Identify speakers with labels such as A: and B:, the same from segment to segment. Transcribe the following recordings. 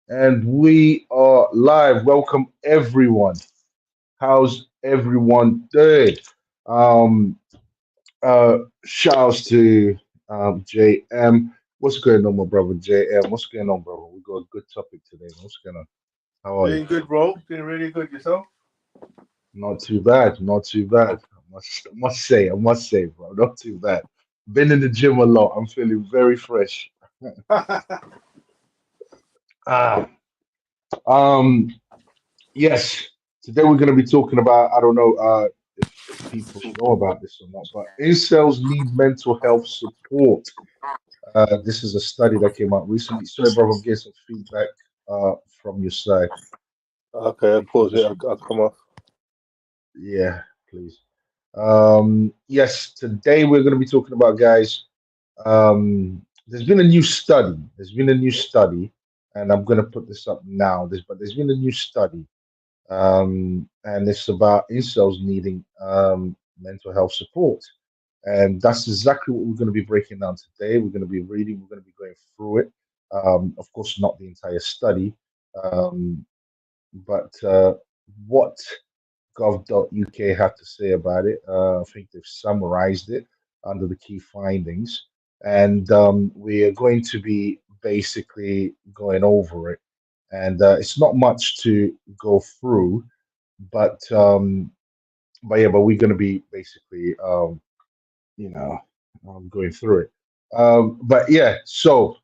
A: And we are live. Welcome everyone. How's everyone doing? Um, Shouts to JM. What's going on, my brother JM? What's going on, brother? We got a good topic today. What's going on? How are you?
B: Doing good, bro. Doing really good yourself.
A: Not too bad. Not too bad. I must say, bro. Not too bad. Been in the gym a lot. I'm feeling very fresh. Ah, um, Yes, today we're going to be talking about, I don't know if people know about this or not, but incels need mental health support. This is a study that came out recently. Sorry, brother, I'm getting some feedback from your side.
B: Okay,
A: Can
B: I'll
A: you keep
B: pause it.
A: this?
B: I'll come off.
A: Yeah, please. Yes, today we're going to be talking about, guys. There's been a new study. There's been a new study, and I'm going to put this up now. There's been a new study and it's about incels needing mental health support. And that's exactly what we're going to be breaking down today. We're going to be reading, we're going to be going through it. Of course, not the entire study, um, but what gov.uk have to say about it. I think they've summarized it under the key findings. And we are going to be basically going over it. And it's not much to go through, but but we're going to be basically you know going through it. But yeah, so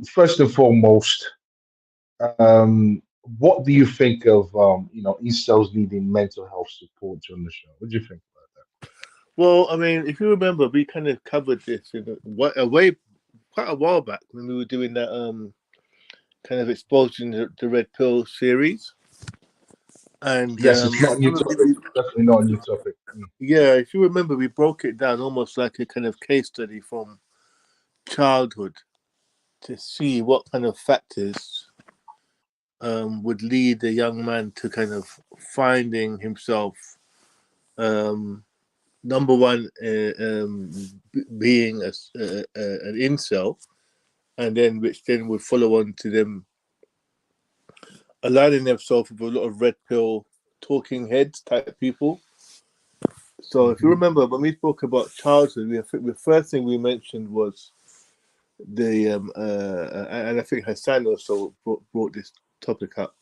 A: first and foremost, um, what do you think of incels needing mental health support during the show? What do you think about
B: Well, I mean, if you remember, we kind of covered this a way quite a while back when we were doing that kind of exposing the red pill series.
A: that?
B: And
A: Yes, it's not a new topic. Definitely not a new topic.
B: yeah, if you remember, we broke it down almost like a kind of case study from childhood to see what kind of factors would lead a young man to kind of finding himself um, number one, being an incel, and then which then would follow on to them aligning themselves with a lot of red pill talking heads type people. So if you
A: Hmm.
B: remember when we spoke about childhood, I think the first thing we mentioned was the and I think Hassan also brought this topic up.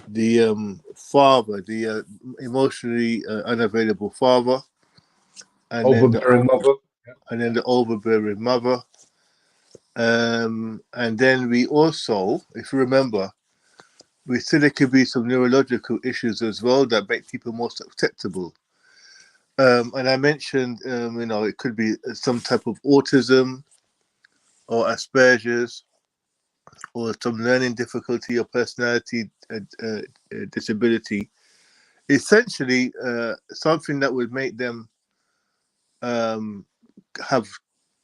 B: The father, the emotionally unavailable father, and then
A: Overbearing mother.
B: the overbearing mother. And then we also, if you remember, we said there could be some neurological issues as well that make people more susceptible. And I mentioned, it could be some type of autism or Asperger's or some learning difficulty or personality disability. Essentially, something that would make them um, have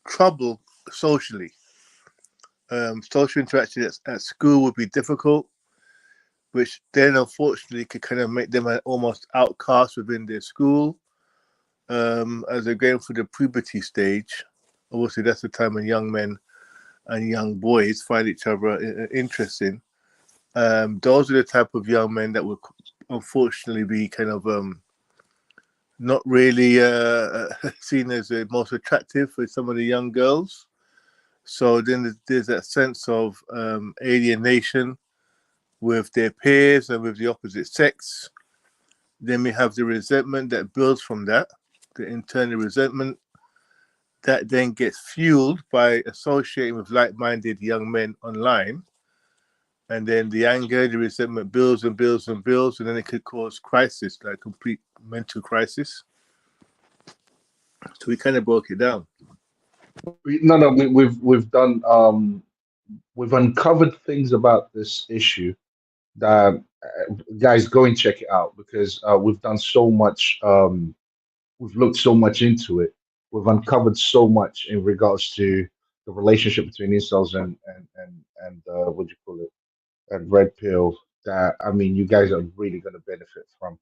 B: trouble socially. Social interaction at school would be difficult, which then unfortunately could kind of make them an almost outcast within their school. As they're going through the puberty stage, obviously that's the time when young men and young boys find each other interesting. Those are the type of young men that would unfortunately be kind of not really seen as the most attractive for some of the young girls. So then there's that sense of alienation with their peers and with the opposite sex. Then we have the resentment that builds from that, the internal resentment that then gets fueled by associating with like minded young men online. And then the anger, the resentment builds and builds and builds, and then it could cause crisis, like complete mental crisis. So we kind of broke it down.
A: No, no, we've uncovered things about this issue that guys go and check it out because we've done so much. We've looked so much into it. We've uncovered so much in regards to the relationship between incels and what do you call it, and red pill. That I mean, you guys are really going to benefit from,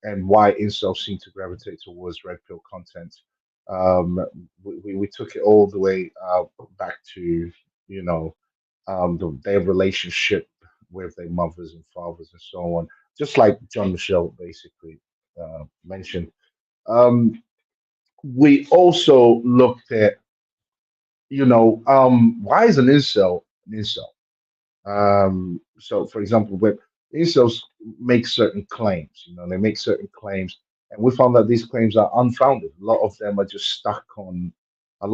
A: and why incels seem to gravitate towards red pill content. Um, we took it all the way back to you know their relationship with their mothers and fathers and so on, just like Jean-Michel basically mentioned. Um, we also looked at, why is an incel? So, for example, with incels make certain claims, they make certain claims, and we found that these claims are unfounded. A lot of them are just stuck on the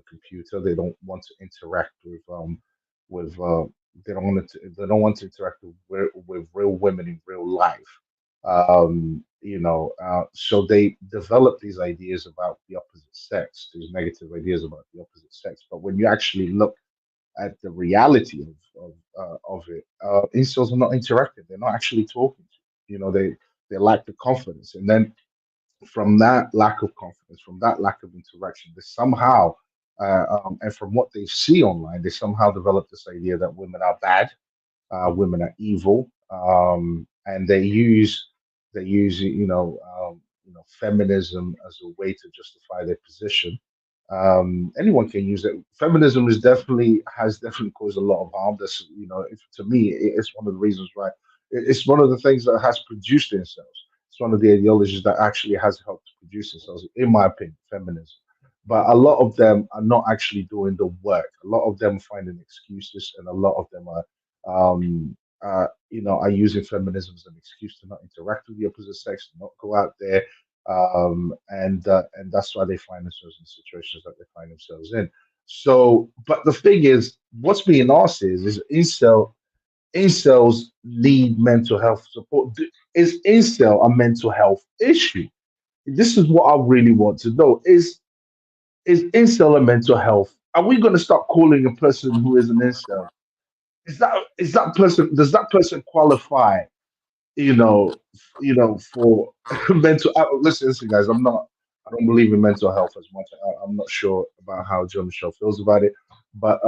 A: computer. They don't want to interact with they don't want to interact with real women in real life. So they develop these ideas about the opposite sex, these negative ideas about the opposite sex. But when you actually look at the reality of it, incels are not interacting. They're not actually talking. They lack the confidence, and then from that lack of confidence, from that lack of interaction, they somehow, and from what they see online, they somehow develop this idea that women are bad, women are evil, and they use feminism as a way to justify their position. Anyone can use it. Feminism has definitely caused a lot of harm. To me, it's one of the reasons why it's one of the things that has produced incels. It's one of the ideologies that actually has helped produce incels, in my opinion, feminism. But a lot of them are not actually doing the work. A lot of them are finding excuses, and a lot of them are using feminism as an excuse to not interact with the opposite sex, to not go out there, and that's why they find themselves in situations that they find themselves in. So, but the thing is, what's being asked is incels need mental health support. Is incel a mental health issue? This is what I really want to know. Is incel a mental health? Are we going to start calling a person who is an incel? Is that person, does that person qualify, for listen, guys. I don't believe in mental health as much. I'm not sure about how Joe Michelle feels about it, but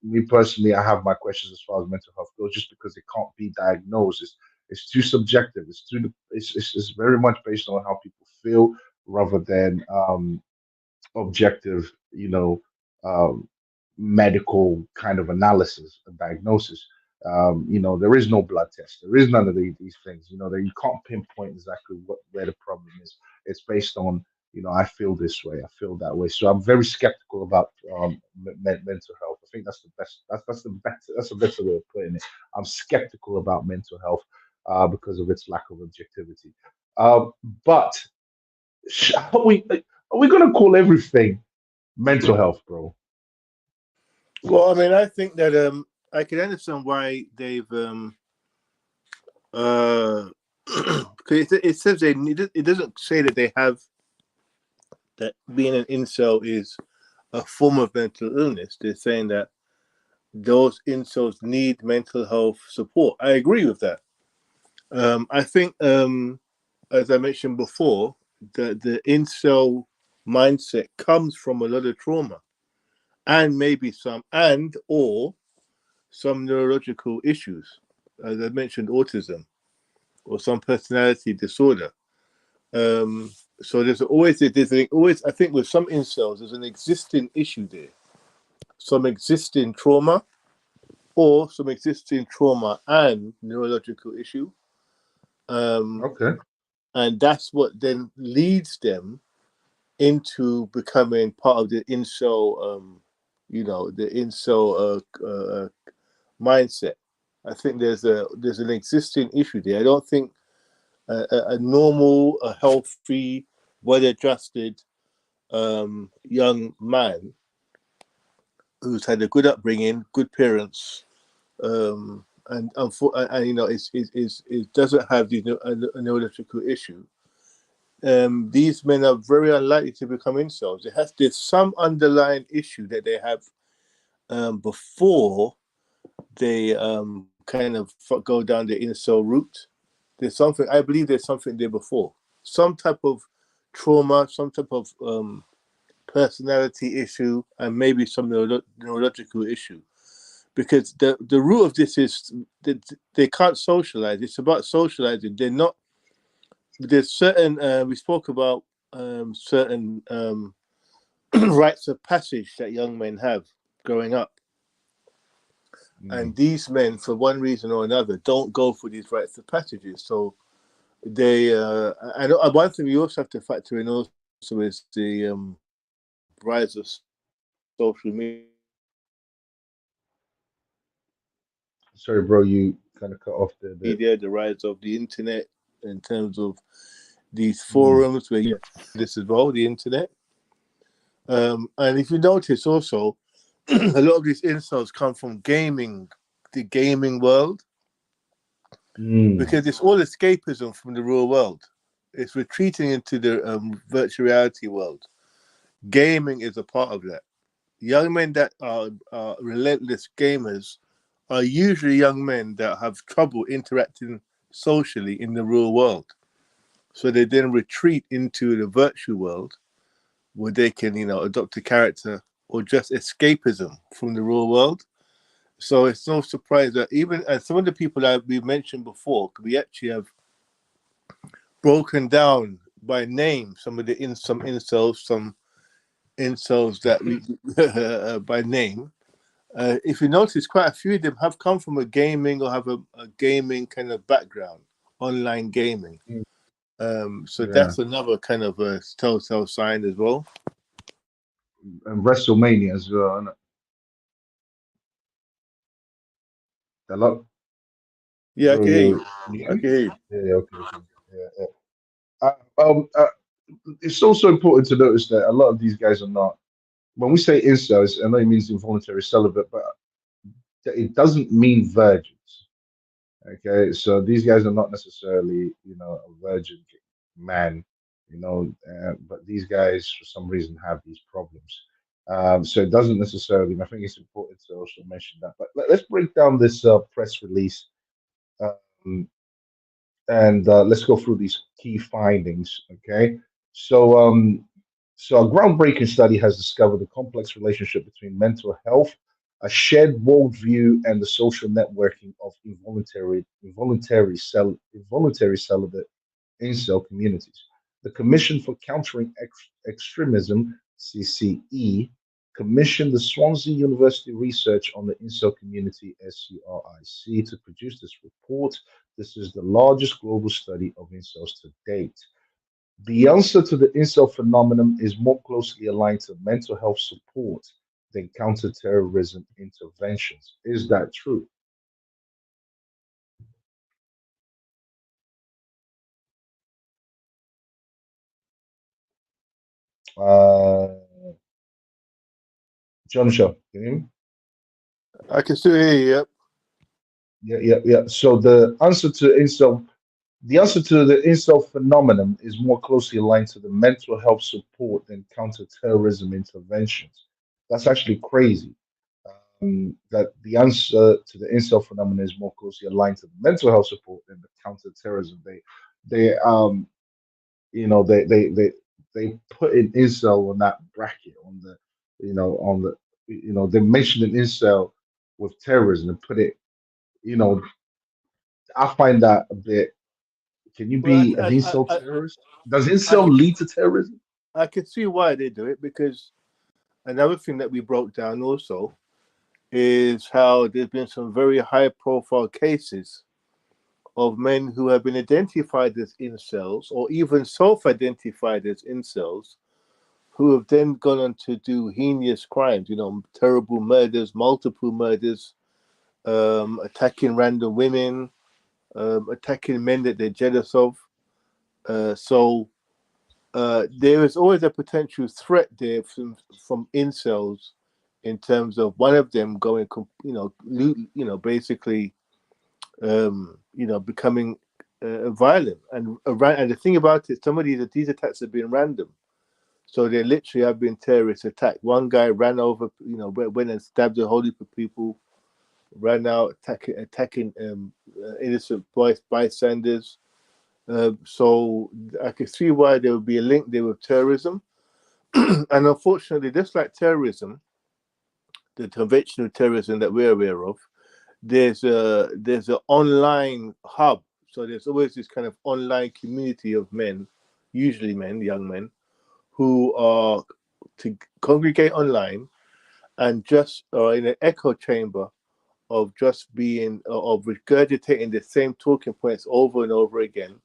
A: me personally, I have my questions as far as mental health goes, just because it can't be diagnosed. It's too subjective. It's very much based on how people feel rather than objective, um, medical kind of analysis and diagnosis. There is no blood test. There is none of these things. That you can't pinpoint exactly where the problem is. It's based on, I feel this way, I feel that way. So I'm very skeptical about mental health. I think that's the best. That's a better way of putting it. I'm skeptical about mental health because of its lack of objectivity. Uh, but are we gonna call everything mental health, bro?
B: Well, I mean, I think that I can understand why they've because it says it doesn't say that they have that being an incel is a form of mental illness. They're saying that those incels need mental health support. I agree with that. I think, as I mentioned before, the incel mindset comes from a lot of trauma and maybe some neurological issues. As I mentioned, autism or some personality disorder. Um, so there's always I think with some incels there's an existing issue there, some existing trauma or some existing trauma and neurological issue. Um,
A: Okay,
B: and that's what then leads them into becoming part of the incel, the incel mindset. I think there's an existing issue there. I don't think a normal, a healthy, well-adjusted young man who's had a good upbringing, good parents, and it doesn't have a neurological issue. These men are very unlikely to become incels. There's some underlying issue that they have before they kind of go down the incel route. I believe there's something there before. Some type of trauma, some type of personality issue, and maybe some neurological issue. Because the root of this is that they can't socialize. It's about socializing. They're not. There's certain. We spoke about certain rites of passage that young men have growing up.
A: Mm.
B: And these men, for one reason or another, don't go for these rites of passages. So they, and one thing we also have to factor in also is the rise of social media,
A: Sorry, bro, you kind of cut off there a bit.
B: the rise of the internet in terms of these
A: Mm.
B: forums where you this as well, the internet. And if you notice also, a lot of these insults come from gaming, the gaming world,
A: Mm.
B: because it's all escapism from the real world. It's retreating into the virtual reality world. Gaming is a part of that. Young men that are relentless gamers are usually young men that have trouble interacting socially in the real world. So they then retreat into the virtual world where they can, adopt a character or just escapism from the real world. So it's no surprise that even some of the people that we mentioned before, we actually have broken down by name some of the some incels that we by name. If you notice, quite a few of them have come from a gaming or have a gaming kind of background, online gaming.
A: Mm.
B: So
A: Yeah,
B: that's another kind of a telltale sign as well.
A: and WrestleMania as well. Isn't it? Hello,
B: Yeah, I
A: bro.
B: can hear you.
A: Can you
B: I
A: hear me?
B: can hear you.
A: Yeah, yeah, okay, okay. Yeah, yeah. It's also important to notice that a lot of these guys are not. When we say incels, I know it means involuntary celibate, but it doesn't mean virgins. Okay, so these guys are not necessarily, a virgin man, but these guys for some reason have these problems. So it doesn't necessarily. I think it's important to also mention that. But let's break down this press release, um, and let's go through these key findings. Okay, so so a groundbreaking study has discovered the complex relationship between mental health, a shared worldview, and the social networking of involuntary celibate incel communities. The Commission for Countering Extremism (CCE) commissioned the Swansea University Research on the Incel Community (SURIC) to produce this report. This is the largest global study of incels to date. The answer to the incel phenomenon is more closely aligned to mental health support than counterterrorism interventions. Is that true? Uh, Jean-Michel, can you hear me?
B: I can still hear you. Yep.
A: Yeah, yeah, yeah. So the answer to the incel phenomenon is more closely aligned to the mental health support than counterterrorism interventions. That's actually crazy. That the answer to the incel phenomenon is more closely aligned to the mental health support than the counterterrorism. They they put an incel on that bracket on the they mentioned an incel with terrorism and put it you know I find that a bit. Can you
B: Well,
A: be an incel terrorist? Does
B: I,
A: incel lead to terrorism?
B: I can see why they do it, because another thing that we broke down also is how there's been some very high profile cases of men who have been identified as incels or even self identified as incels, who have then gone on to do heinous crimes, terrible murders, multiple murders, attacking random women, attacking men that they're jealous of. So there is always a potential threat there from incels, in terms of one of them going, basically, becoming violent. And the thing about it, some of these attacks have been random. So they literally have been terrorist attacks. One guy ran over, went and stabbed a whole heap of people, ran out attacking innocent bystanders. So I can see why there would be a link there with terrorism. And unfortunately, just like terrorism, the conventional terrorism that we're aware of, there's an online hub. So there's always this kind of online community of men, usually men, young men, who are to congregate online and just in an echo chamber of just being of regurgitating the same talking points over and over again,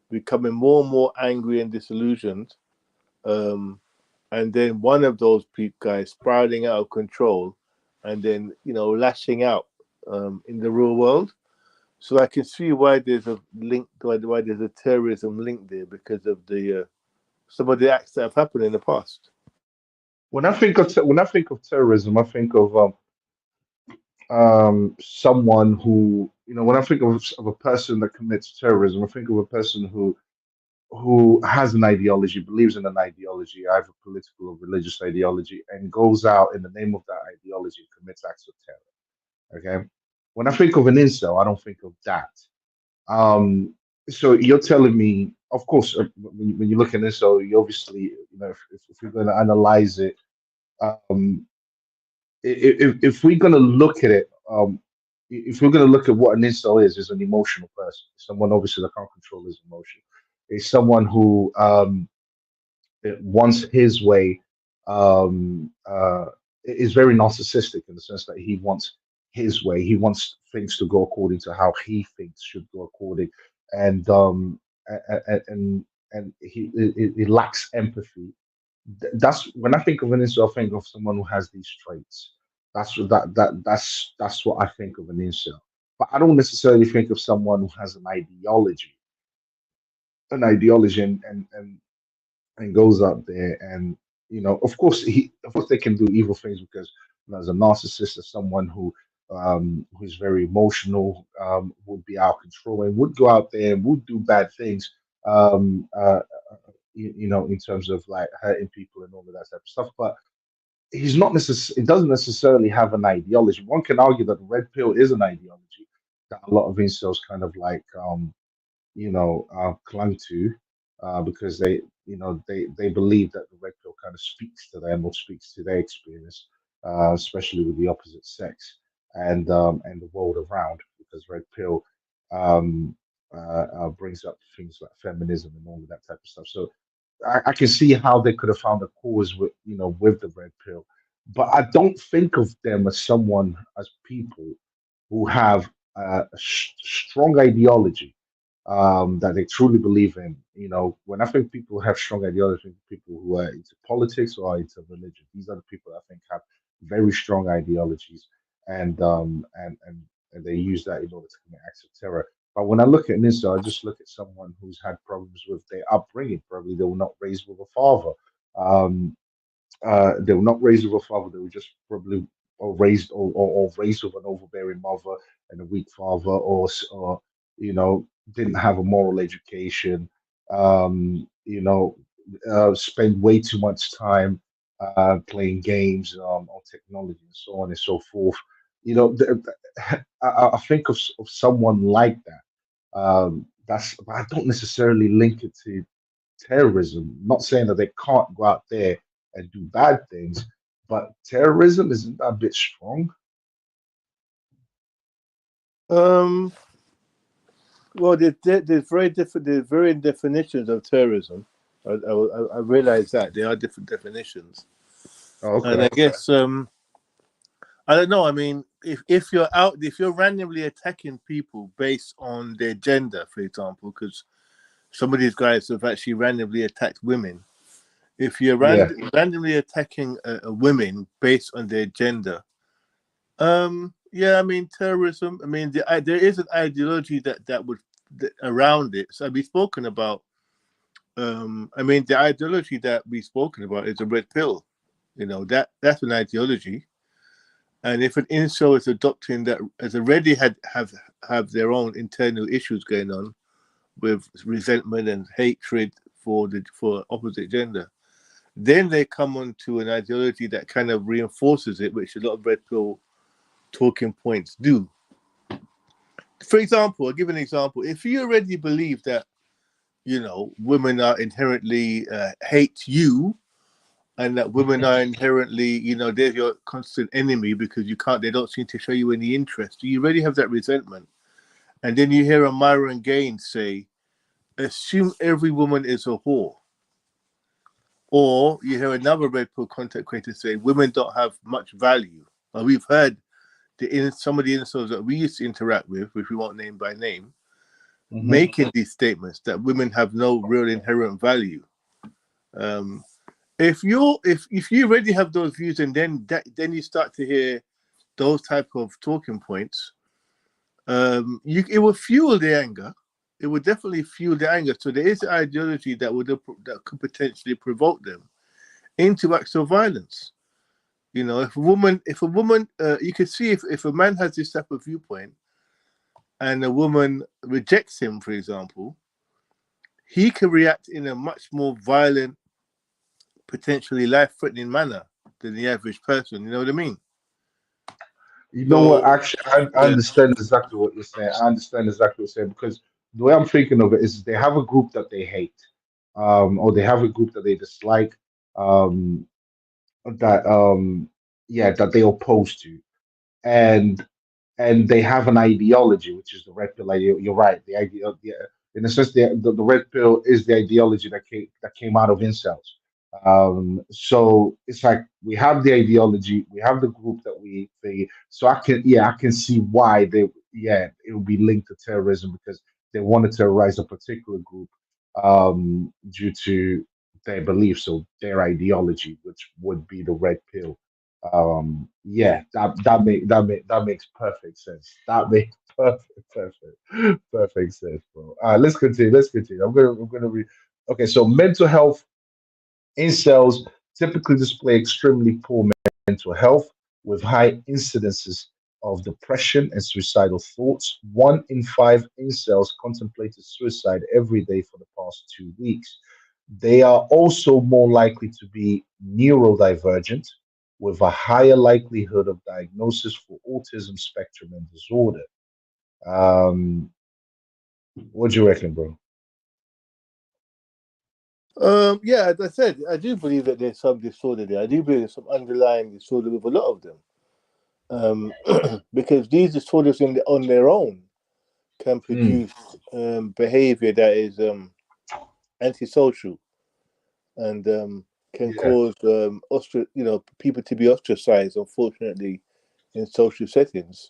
B: becoming more and more angry and disillusioned, um, and then one of those guys spiraling out of control, and then lashing out in the real world. So I can see why there's a link, why there's a terrorism link there because of the some of the acts that have happened in the past.
A: When I think of terrorism, I think of someone who, when I think of a person that commits terrorism, I think of a person who has an ideology, believes in an ideology, either political or religious ideology, and goes out in the name of that ideology and commits acts of terror. Okay. When I think of an incel, I don't think of that. Um, so you're telling me, of course, when you look at incel, you obviously, if you're going to analyze it, um, if we're going to look at it, if we're going to look at what an incel is an emotional person, someone obviously that can't control his emotion. It's someone who wants his way, is very narcissistic in the sense that he wants his way. He wants things to go according to how he thinks should go according, and and he lacks empathy. That's when I think of an incel, I think of someone who has these traits. That's what I think of an incel. But I don't necessarily think of someone who has an ideology, and goes up there, and of course they can do evil things because as a narcissist, as someone who's very emotional, would be out of control and would go out there and would do bad things, um uh in terms of like hurting people and all of that type of stuff. But he's not necessarily, it doesn't necessarily have an ideology. One can argue that the red pill is an ideology that a lot of incels kind of like clung to, because they believe that the red pill kind of speaks to them or speaks to their experience, especially with the opposite sex, and the world around, because red pill brings up things like feminism and all of that type of stuff. So I can see how they could have found a cause with the red pill, but I don't think of them as people who have a strong ideology, that they truly believe in. When I think people have strong ideology, I think people who are into politics or are into religion. These are the people I think have very strong ideologies, and they use that in order to commit acts of terror. But when I look at Nizza, I just look at someone who's had problems with their upbringing. Probably they were not raised with a father. Um, they were not raised with a father. They were just probably or raised with an overbearing mother and a weak father, or didn't have a moral education. Spend way too much time playing games, on technology and so on and so forth. I think of someone like that. But I don't necessarily link it to terrorism. Not saying that they can't go out there and do bad things, but terrorism isn't that a bit strong?
B: Um, well, there's very different. There's varying definitions of terrorism. I realize that there are different definitions,
A: Oh,
B: and
A: okay.
B: I guess I don't know. I mean, if you're randomly attacking people based on their gender, for example, because some of these guys have actually randomly attacked women. If you're
A: Yeah.
B: randomly attacking a women based on their gender, yeah, I mean terrorism. I mean, there is an ideology that would around it. So we've spoken about. I mean, the ideology that we've spoken about is a red pill. That's an ideology. And if an incel is adopting that, has already have their own internal issues going on with resentment and hatred for opposite gender, then they come onto an ideology that kind of reinforces it, which a lot of red pill talking points do. For example, I'll give an example. If you already believe that women are inherently hate you, and that women are inherently, they're your constant enemy because they don't seem to show you any interest. You already have that resentment. And then you hear a Myron Gaines say, assume every woman is a whore. Or you hear another red pill content creator say women don't have much value. Well, we've heard some of the incels that we used to interact with, which we won't name by name,
A: Hmm.
B: making these statements that women have no real inherent value. Um, if you already have those views, and then you start to hear those type of talking points, it will fuel the anger. It would definitely fuel the anger. So there is an ideology that could potentially provoke them into acts of violence. You know, if a woman, you could see if a man has this type of viewpoint and a woman rejects him, for example, he can react in a much more violent, potentially life-threatening manner than the average person. You know what I mean?
A: You know what?
B: So,
A: Actually, I
B: yeah.
A: understand exactly what you're saying. I understand exactly what you're saying because the way I'm thinking of it is they have a group that they hate, or they have a group that they dislike, um, that yeah, that they oppose to, and they have an ideology, which is the red pill. Like you're right, the idea, yeah, in a sense, the red pill is the ideology that came out of incels. So it's like we have the ideology, we have the group that so I can see why it would be linked to terrorism because they wanted to terrorize a particular group due to their beliefs or their ideology, which would be the red pill. Yeah, that makes perfect sense. That makes perfect sense, bro. Let's continue. Let's continue. I'm gonna read. Okay, so mental health incels typically display extremely poor mental health with high incidences of depression and suicidal thoughts. One in five incels contemplated suicide every day for the past 2 weeks. They are also more likely to be neurodivergent, with a higher likelihood of diagnosis for autism spectrum and disorder. Um, what do you reckon, bro?
B: Yeah, as I said, I do believe that there's some disorder there. I do believe there's some underlying disorder with a lot of them. Because these disorders on their own can
A: Mm,
B: produce behavior that is antisocial and can
A: yeah.
B: cause people to be ostracized, unfortunately, in social settings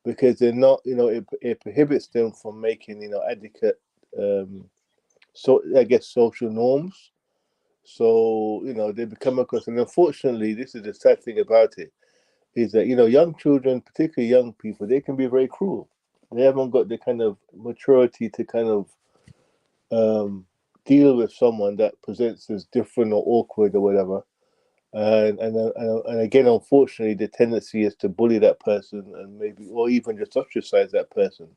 B: because they're not, it prohibits them from making, adequate, um, so I guess, social norms. So, they become across, and unfortunately, this is the sad thing about it, is that, young children, particularly young people, they can be very cruel. They haven't got the kind of maturity to kind of um, deal with someone that presents as different or awkward or whatever. And again, unfortunately, the tendency is to bully that person and maybe, or even just ostracize that person.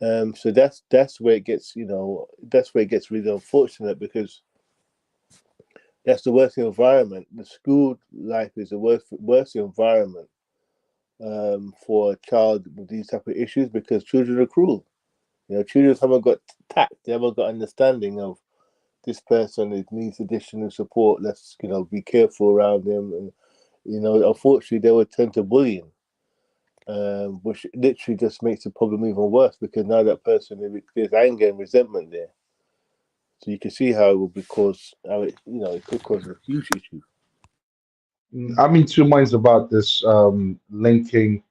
B: So that's where it gets, that's where it gets really unfortunate because that's the worst environment. The school life is the worst environment for a child with these type of issues because children are cruel. Children haven't got tact. They haven't got understanding of this person. It needs additional support. Let's be careful around them, and unfortunately, they would turn to bullying, which literally just makes the problem even worse because now that person there's anger and resentment there. So you can see how it would be cause how it could cause a huge issue.
A: I'm in two minds about this linking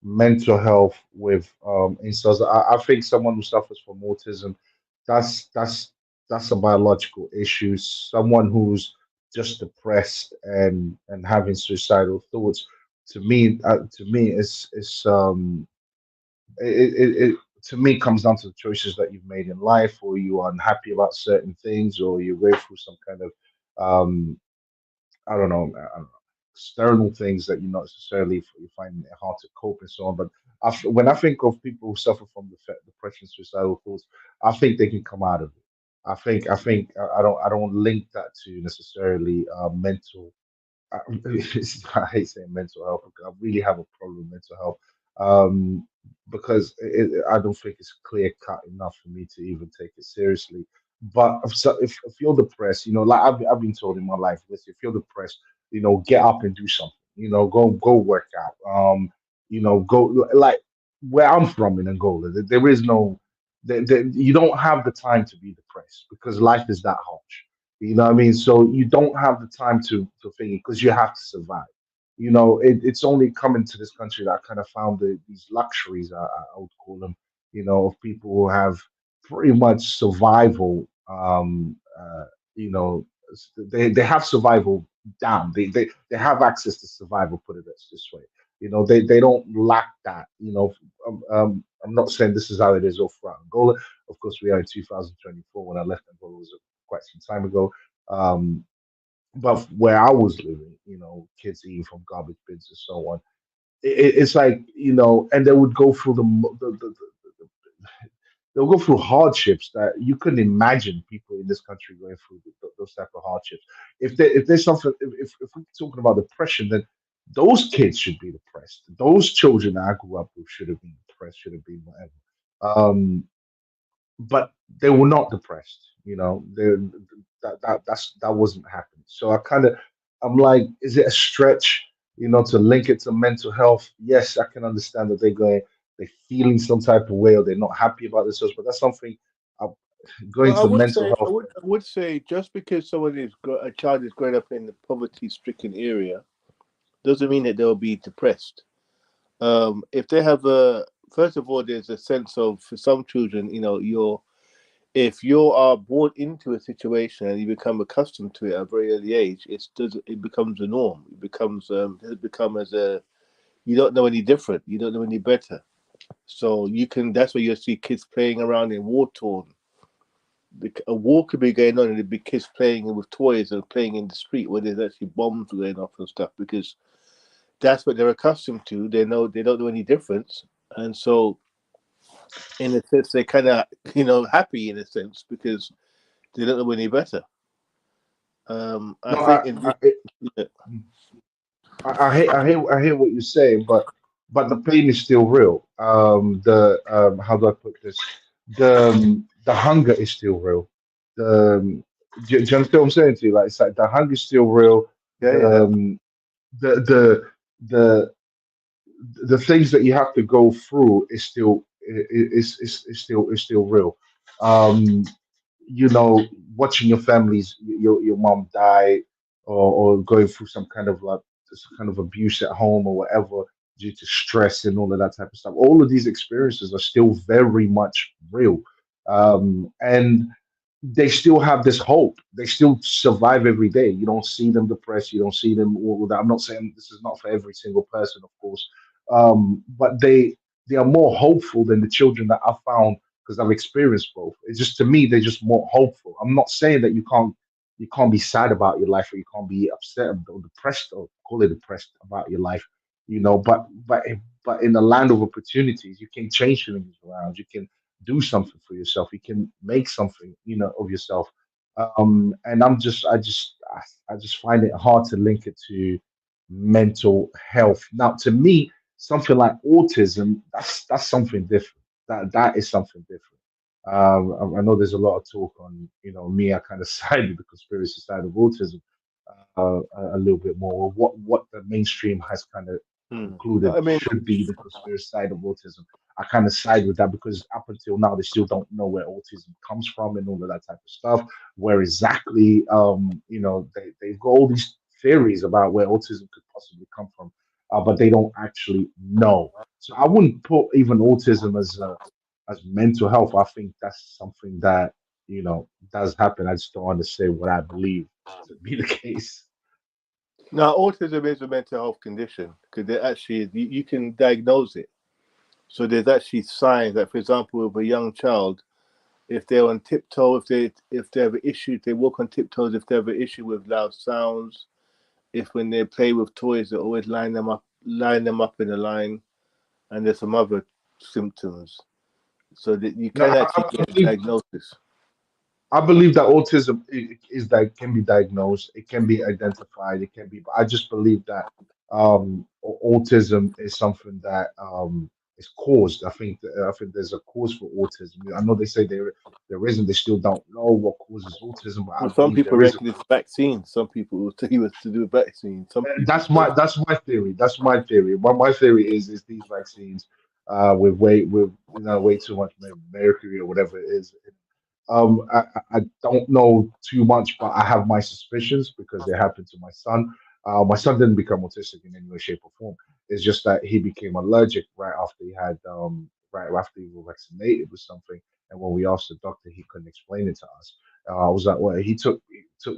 A: mental health with incels. I think someone who suffers from autism, that's that's that's a biological issue. Someone who's just depressed and having suicidal thoughts, to me, it to me comes down to the choices that you've made in life, or you are unhappy about certain things, or you're going through some kind of I don't know, external things that you not necessarily you find it hard to cope and so on. But when I think of people who suffer from depression, suicidal thoughts, I think they can come out of it. I don't link that to necessarily mental I, I hate saying mental health because I really have a problem with mental health. Because I don't think it's clear cut enough for me to even take it seriously. But if you're depressed, like I've been told in my life, listen, if you're depressed, get up and do something. Go work out. Go like where I'm from in Angola. There is no, you don't have the time to be depressed because life is that harsh. You know what I mean? So you don't have the time to think because you have to survive. You know, it's only coming to this country that I kind of found these luxuries, I would call them, you know, of people who have pretty much survival. You know, they have survival down. They have access to survival. Put it this way. You know, they don't lack that. You know, I'm not saying this is how it is all throughout Angola. Of course, we are in 2024. When I left Angola, was quite some time ago. Um, but where I was living, you know, kids eating from garbage bins and so on. It's like, you know, and they would go through they'll go through hardships that you couldn't imagine people in this country going through those type of hardships. If there's something, if we're talking about depression, then those kids should be depressed. Those children that I grew up with should have been depressed, should have been whatever. But they were not depressed. You know, that wasn't happening. So I'm like, is it a stretch? You know, to link it to mental health? Yes, I can understand that they're feeling some type of way or they're not happy about themselves, but that's something. Uh, Going
B: Well,
A: to mental
B: I
A: health.
B: would say, just because a child is growing up in a poverty-stricken area, doesn't mean that they'll be depressed. If they have a First of all, there's a sense of, for some children, you know, if you are born into a situation and you become accustomed to it at a very early age, it becomes a norm. It become as a you don't know any different. You don't know any better. So you can. That's why you see kids playing around in war torn. A war could be going on and there'd be kids playing with toys and playing in the street where there's actually bombs going off and stuff, because that's what they're accustomed to. They don't know any difference, and so in a sense they're kind of happy in a sense because they don't know any better. I
A: No,
B: think in this, yeah,
A: I hear what you're saying, but the pain is still real. The how do I put this? The hunger is still real. Do you understand what I'm saying to you? Like it's like the hunger is still real.
B: yeah,
A: The
B: yeah.
A: the the the the things that you have to go through is still is still real. Um, you know, watching your families, your mom die, or going through some kind of like some kind of abuse at home or whatever due to stress and all of that type of stuff. All of these experiences are still very much real, and they still have this hope. They still survive every day. You don't see them depressed. You don't see them all that. I'm not saying this is not for every single person, of course, but they are more hopeful than the children that I found because I've experienced both. It's just to me they're just more hopeful. I'm not saying that you can't be sad about your life or you can't be upset or depressed or call it depressed about your life, you know. But in the land of opportunities, you can change things around. You can do something for yourself. You can make something, you know, of yourself. And I just find it hard to link it to mental health. Now, to me, something like autism, that's something different. That is something different. I know there's a lot of talk on, you know, me. I kind of side with the conspiracy side of autism a little bit more. What the mainstream has kind of
B: Hmm.
A: concluded
B: I mean,
A: should be the conspiracy side of autism. I kind of side with that because up until now they still don't know where autism comes from and all of that type of stuff. Where exactly, you know, they've got all these theories about where autism could possibly come from, but they don't actually know. So I wouldn't put even autism as mental health. I think that's something that, you know, does happen. I just don't want to say what I believe to be the case.
B: now autism is a mental health condition because you can diagnose it. So there's actually signs that, for example, with a young child, if they're on tiptoe, if they have an issue, if they walk on tiptoes, if they have an issue with loud sounds, if when they play with toys, they always line them up in a line, and there's some other symptoms, so that you
A: No,
B: can actually
A: I
B: get a
A: believe
B: diagnosis.
A: I believe that autism is that can be diagnosed, it can be identified, it can be. But I just believe that autism is something that is caused. I think there's a cause for autism. I know they say there isn't. They still don't know what causes autism, but I
B: Well, some
A: believe
B: people
A: there is a
B: reckon it's
A: cause.
B: vaccines. Some people will tell you it's to do with vaccines. Some people say,
A: That's my theory. That's my theory. What my theory is these vaccines with way with, you know, way too much mercury or whatever it is. I don't know too much, but I have my suspicions because they happened to my son. My son didn't become autistic in any way, shape, or form. It's just that he became allergic right after he was vaccinated with something. And when we asked the doctor, he couldn't explain it to us. I was like, well, he took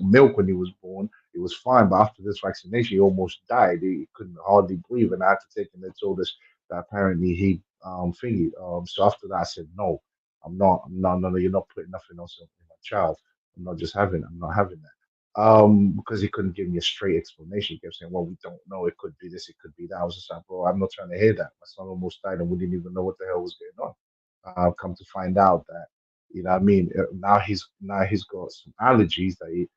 A: milk when he was born. It was fine, but after this vaccination, he almost died. He couldn't hardly breathe, and I had to take him. They told us that apparently he thingy. So after that, I said no. No, you're not putting nothing else in my child. I'm not having that. Because he couldn't give me a straight explanation. He kept saying, well, we don't know. It could be this, it could be that. I was just like, bro, I'm not trying to hear that. My son almost died and we didn't even know what the hell was going on. Come to find out that, you know what I mean? Now he's got some allergies that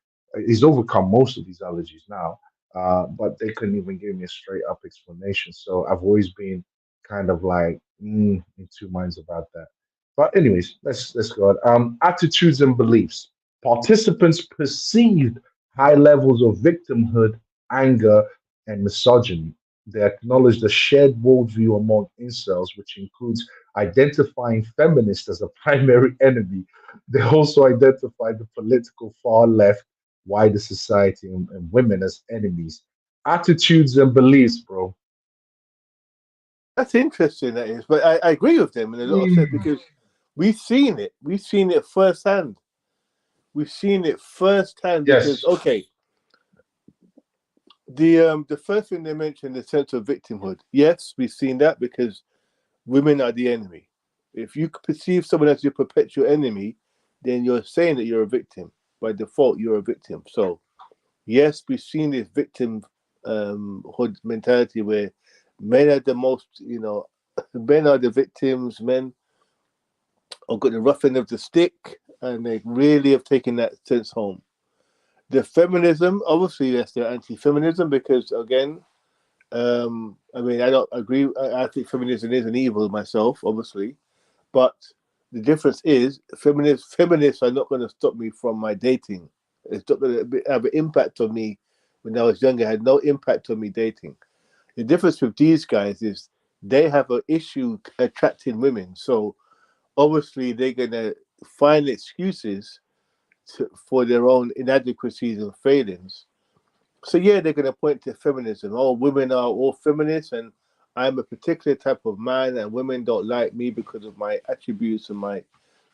A: he's overcome most of these allergies now. But they couldn't even give me a straight up explanation. So I've always been kind of like in two minds about that. But anyways, let's go on. Attitudes and beliefs. Participants perceived high levels of victimhood, anger, and misogyny. They acknowledged a shared worldview among incels, which includes identifying feminists as a primary enemy. They also identified the political far left, wider society, and women as enemies. Attitudes and beliefs, bro.
B: That's interesting, that is. But I agree with them in a lot of sense
A: Mm,
B: because we've seen it. We've seen it firsthand. We've seen it firsthand because
A: yes.
B: okay, the first thing they mentioned, the sense of victimhood. Yes, we've seen that because women are the enemy. If you perceive someone as your perpetual enemy, then you're saying that you're a victim. By default, you're a victim. So yes, we've seen this victim hood mentality where men are the most, men are the victims. Men have got the rough end of the stick, and they really have taken that sense home. The feminism, obviously, yes, they're anti-feminism because again, I mean, I don't agree. I think feminism is an evil myself, obviously, but the difference is feminists are not going to stop me from my dating. It's not going to have an impact on me when I was younger. It had no impact on me dating. The difference with these guys is they have an issue attracting women. So obviously they're going to find excuses for their own inadequacies and failings. So yeah, they're going to point to feminism. Oh, women are all feminists, and I'm a particular type of man, and women don't like me because of my attributes and my.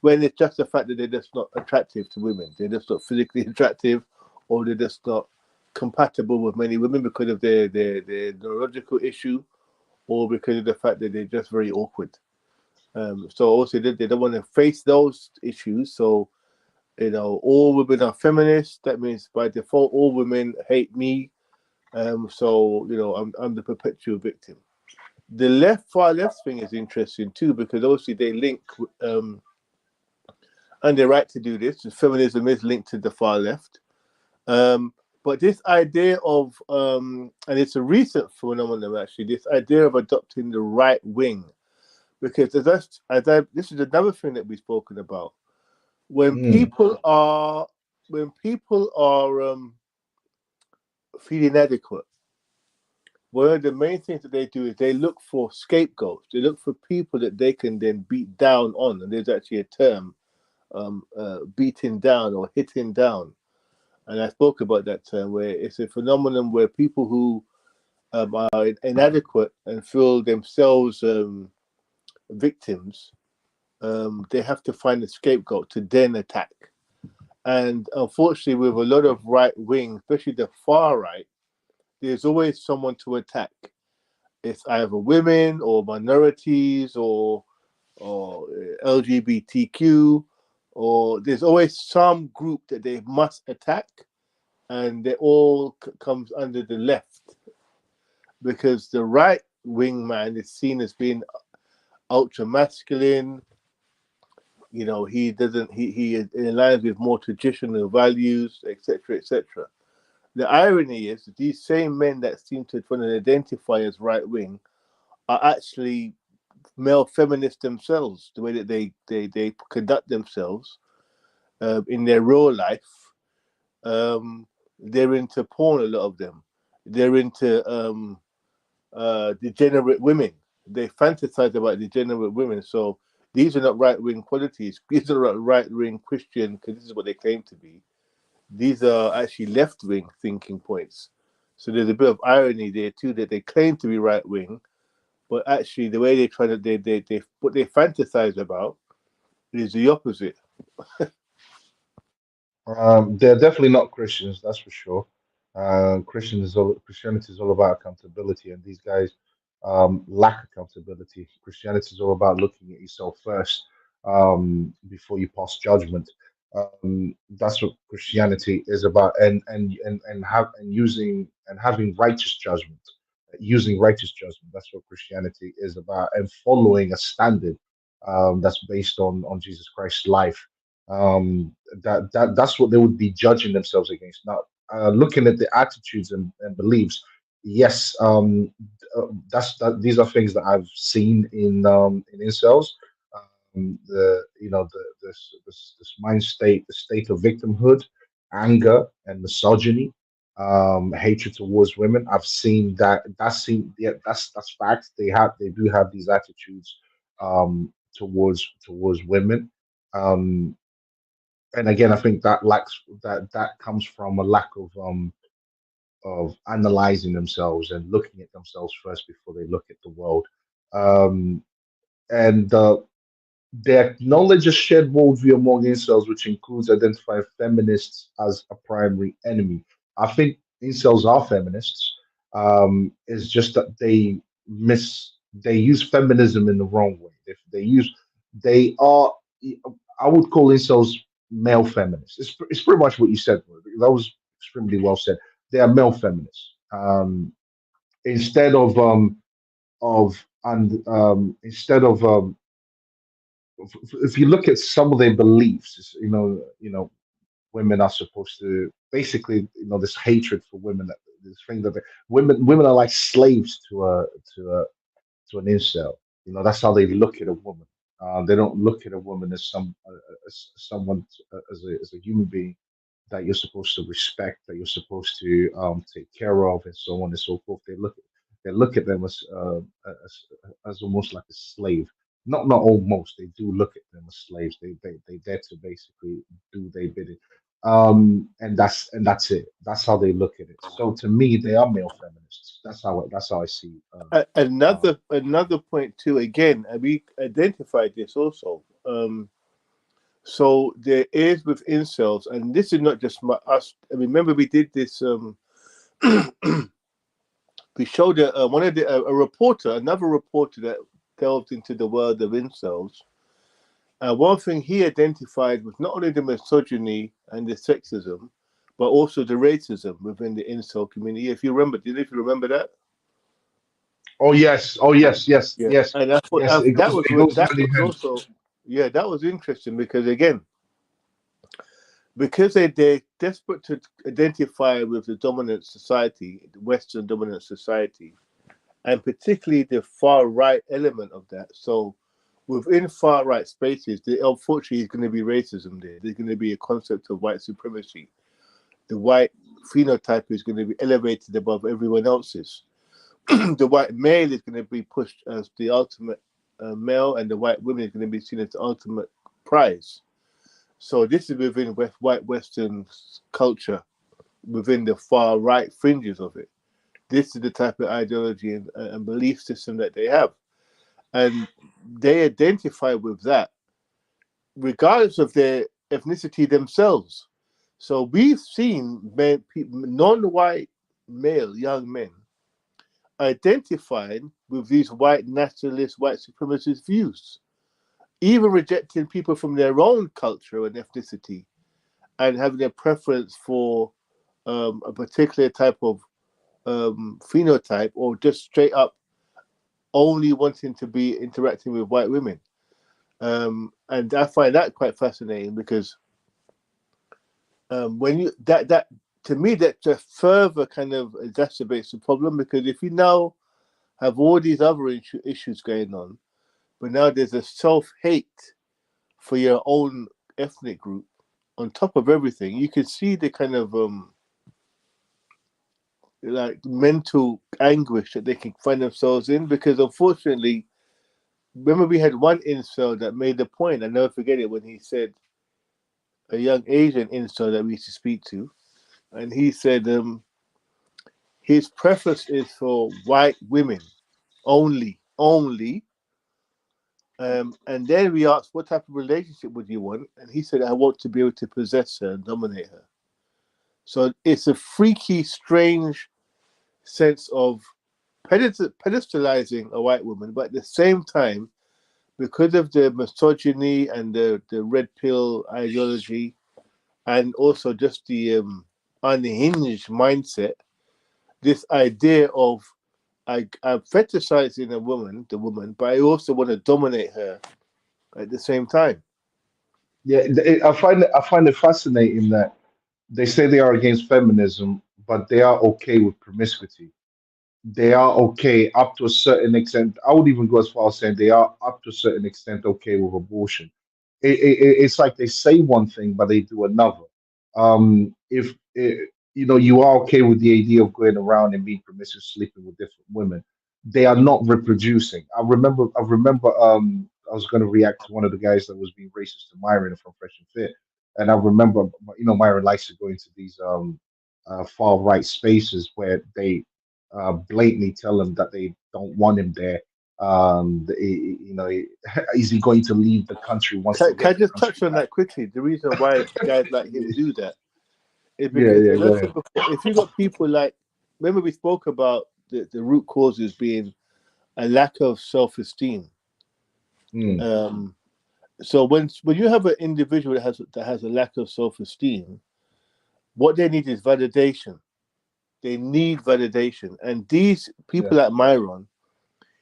B: When it's just the fact that they're just not attractive to women, they're just not physically attractive, or they're just not compatible with many women because of their neurological issue, or because of the fact that they're just very awkward. So also they don't want to face those issues. So all women are feminists. That means by default, all women hate me. So I'm the perpetual victim. The far left thing is interesting too because obviously they link, and they're right to do this. Feminism is linked to the far left. Um, but this idea of, and it's a recent phenomenon actually, this idea of adopting the right wing, because this is another thing that we've spoken about. When
A: Mm,
B: people are feeling inadequate, one of the main things that they do is they look for scapegoats. They look for people that they can then beat down on, and there's actually a term, beating down or hitting down. And I spoke about that term where it's a phenomenon where people who are inadequate and feel themselves victims, they have to find a scapegoat to then attack. And unfortunately, with a lot of right wing, especially the far right, there's always someone to attack. It's either women or minorities or LGBTQ, or there's always some group that they must attack, and they all comes under the left because the right wing man is seen as being ultra masculine. He doesn't he aligns with more traditional values, etc., etc. The irony is that these same men that seem to try to identify as right wing are actually male feminists themselves. The way that they conduct themselves in their real life, they're into porn. A lot of them, they're into degenerate women. They fantasize about degenerate women. So These are not right-wing qualities. These are not right-wing Christian, because this is what they claim to be. These are actually left-wing thinking points. So there's a bit of irony there too, that they claim to be right-wing, but actually the way they try to they what they fantasize about is the opposite.
A: They're definitely not Christians, that's for sure. Christianity is all about accountability, and these guys lack accountability. Christianity is all about looking at yourself first before you pass judgment. That's what Christianity is about, and using and having righteous judgment, using righteous judgment. That's what Christianity is about, and following a standard that's based on Jesus Christ's life. That's what they would be judging themselves against. Now, looking at the attitudes and beliefs, yes, these are things that I've seen in incels. This mind state, the state of victimhood, anger and misogyny, hatred towards women. I've seen that. Yeah, that's fact. They do have these attitudes towards women. Um, and again, I think that comes from a lack of analyzing themselves and looking at themselves first before they look at the world. Um, and They acknowledge a shared worldview among incels, which includes identifying feminists as a primary enemy. I think incels are feminists. It's just that they use feminism in the wrong way. If they are, I would call incels male feminists. It's pretty much what you said. That was extremely well said. They are male feminists. Instead of and instead of if you look at some of their beliefs, women are supposed to basically, this hatred for women, this thing that women are like slaves to a to an incel. That's how they look at a woman. They don't look at a woman as someone, as a human being that you're supposed to respect, that you're supposed to take care of, and so on and so forth. They look at them as almost like a slave. Not almost. They do look at them as slaves. They dare to basically do their bidding. And that's it. That's how they look at it. So to me, they are male feminists. That's how I see.
B: Another point too. Again, and we identified this also. So there is with incels, and this is not just us. I mean, remember we did this. We showed one of a reporter, another reporter that delved into the world of incels. One thing he identified was not only the misogyny and the sexism, but also the racism within the incel community. If you remember, if you remember that?
A: Oh yes. Oh yes. Yes.
B: Yeah,
A: Yes.
B: and that's what
A: Yes. It
B: that
A: goes.
B: was.
A: It goes
B: That
A: hand in
B: was
A: hand.
B: also, yeah, that was interesting because again, because they're desperate to identify with the dominant society, the Western dominant society, and particularly the far right element of that. So within far right spaces, there unfortunately is going to be racism there. There's going to be a concept of white supremacy. The white phenotype is going to be elevated above everyone else's. The white male is going to be pushed as the ultimate male, and the white woman is going to be seen as the ultimate prize. So this is within white Western culture, within the far right fringes of it. This is the type of ideology and belief system that they have, and they identify with that, regardless of their ethnicity themselves. So we've seen non-white male young men identifying with these white nationalist, white supremacist views, even rejecting people from their own culture and ethnicity, and having a preference for a particular type of phenotype, or just straight up only wanting to be interacting with white women. And I find that quite fascinating because when you that to me that just further kind of exacerbates the problem, because if you now have all these other issues going on, but now there's a self-hate for your own ethnic group on top of everything, you can see the kind of like mental anguish that they can find themselves in, because unfortunately remember we had one incel that made the point. I never forget it when he said, a young Asian incel that we used to speak to, and he said his preference is for white women only. And then we asked, what type of relationship would you want? And he said, I want to be able to possess her and dominate her. So it's a freaky, strange sense of pedestalizing a white woman, but at the same time, because of the misogyny and the red pill ideology, and also just the unhinged mindset, this idea of I'm fetishizing the woman, but I also want to dominate her at the same time.
A: Yeah, I find it fascinating that they say they are against feminism, but they are okay with promiscuity. They are okay up to a certain extent. I would even go as far as saying they are up to a certain extent okay with abortion. It's like they say one thing, but they do another. If you know you are okay with the idea of going around and being promiscuous, sleeping with different women, they are not reproducing. I remember. I was going to react to one of the guys that was being racist to Myron from Fresh and Fit, and I remember, Myron likes to go into these far right spaces where they blatantly tell him that they don't want him there. Is he going to leave the country once they
B: Can
A: get
B: I
A: the
B: just
A: country
B: touch on
A: back?
B: that quickly? The reason why guys like him do that is
A: Yeah,
B: because,
A: yeah,
B: as I
A: go
B: said
A: ahead.
B: before, if you got people like, remember we spoke about the root causes being a lack of self-esteem.
A: Mm,
B: Um, so when you have an individual that has a lack of self-esteem, what they need is validation. They need validation, and these
A: yeah,
B: people like Myron,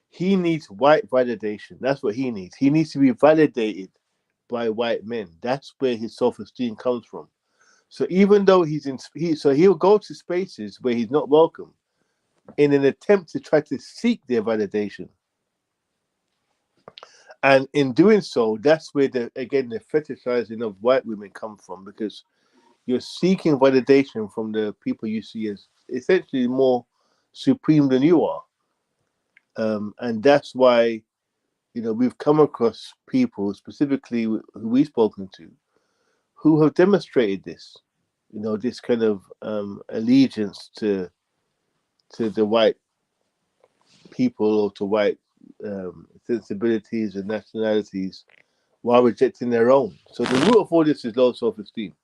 B: he needs white validation. That's what he needs. He needs to be validated by white men. That's where his self-esteem comes from. So even though he'll go to spaces where he's not welcome in an attempt to try to seek their validation. And in doing so, that's where the fetishizing of white women come from, because you're seeking validation from the people you see as essentially more supreme than you are. And that's why, we've come across people, specifically who we've spoken to, who have demonstrated this, this kind of allegiance to the white people, or to white sensibilities and nationalities, while rejecting their own. So the root of all this is low self-esteem.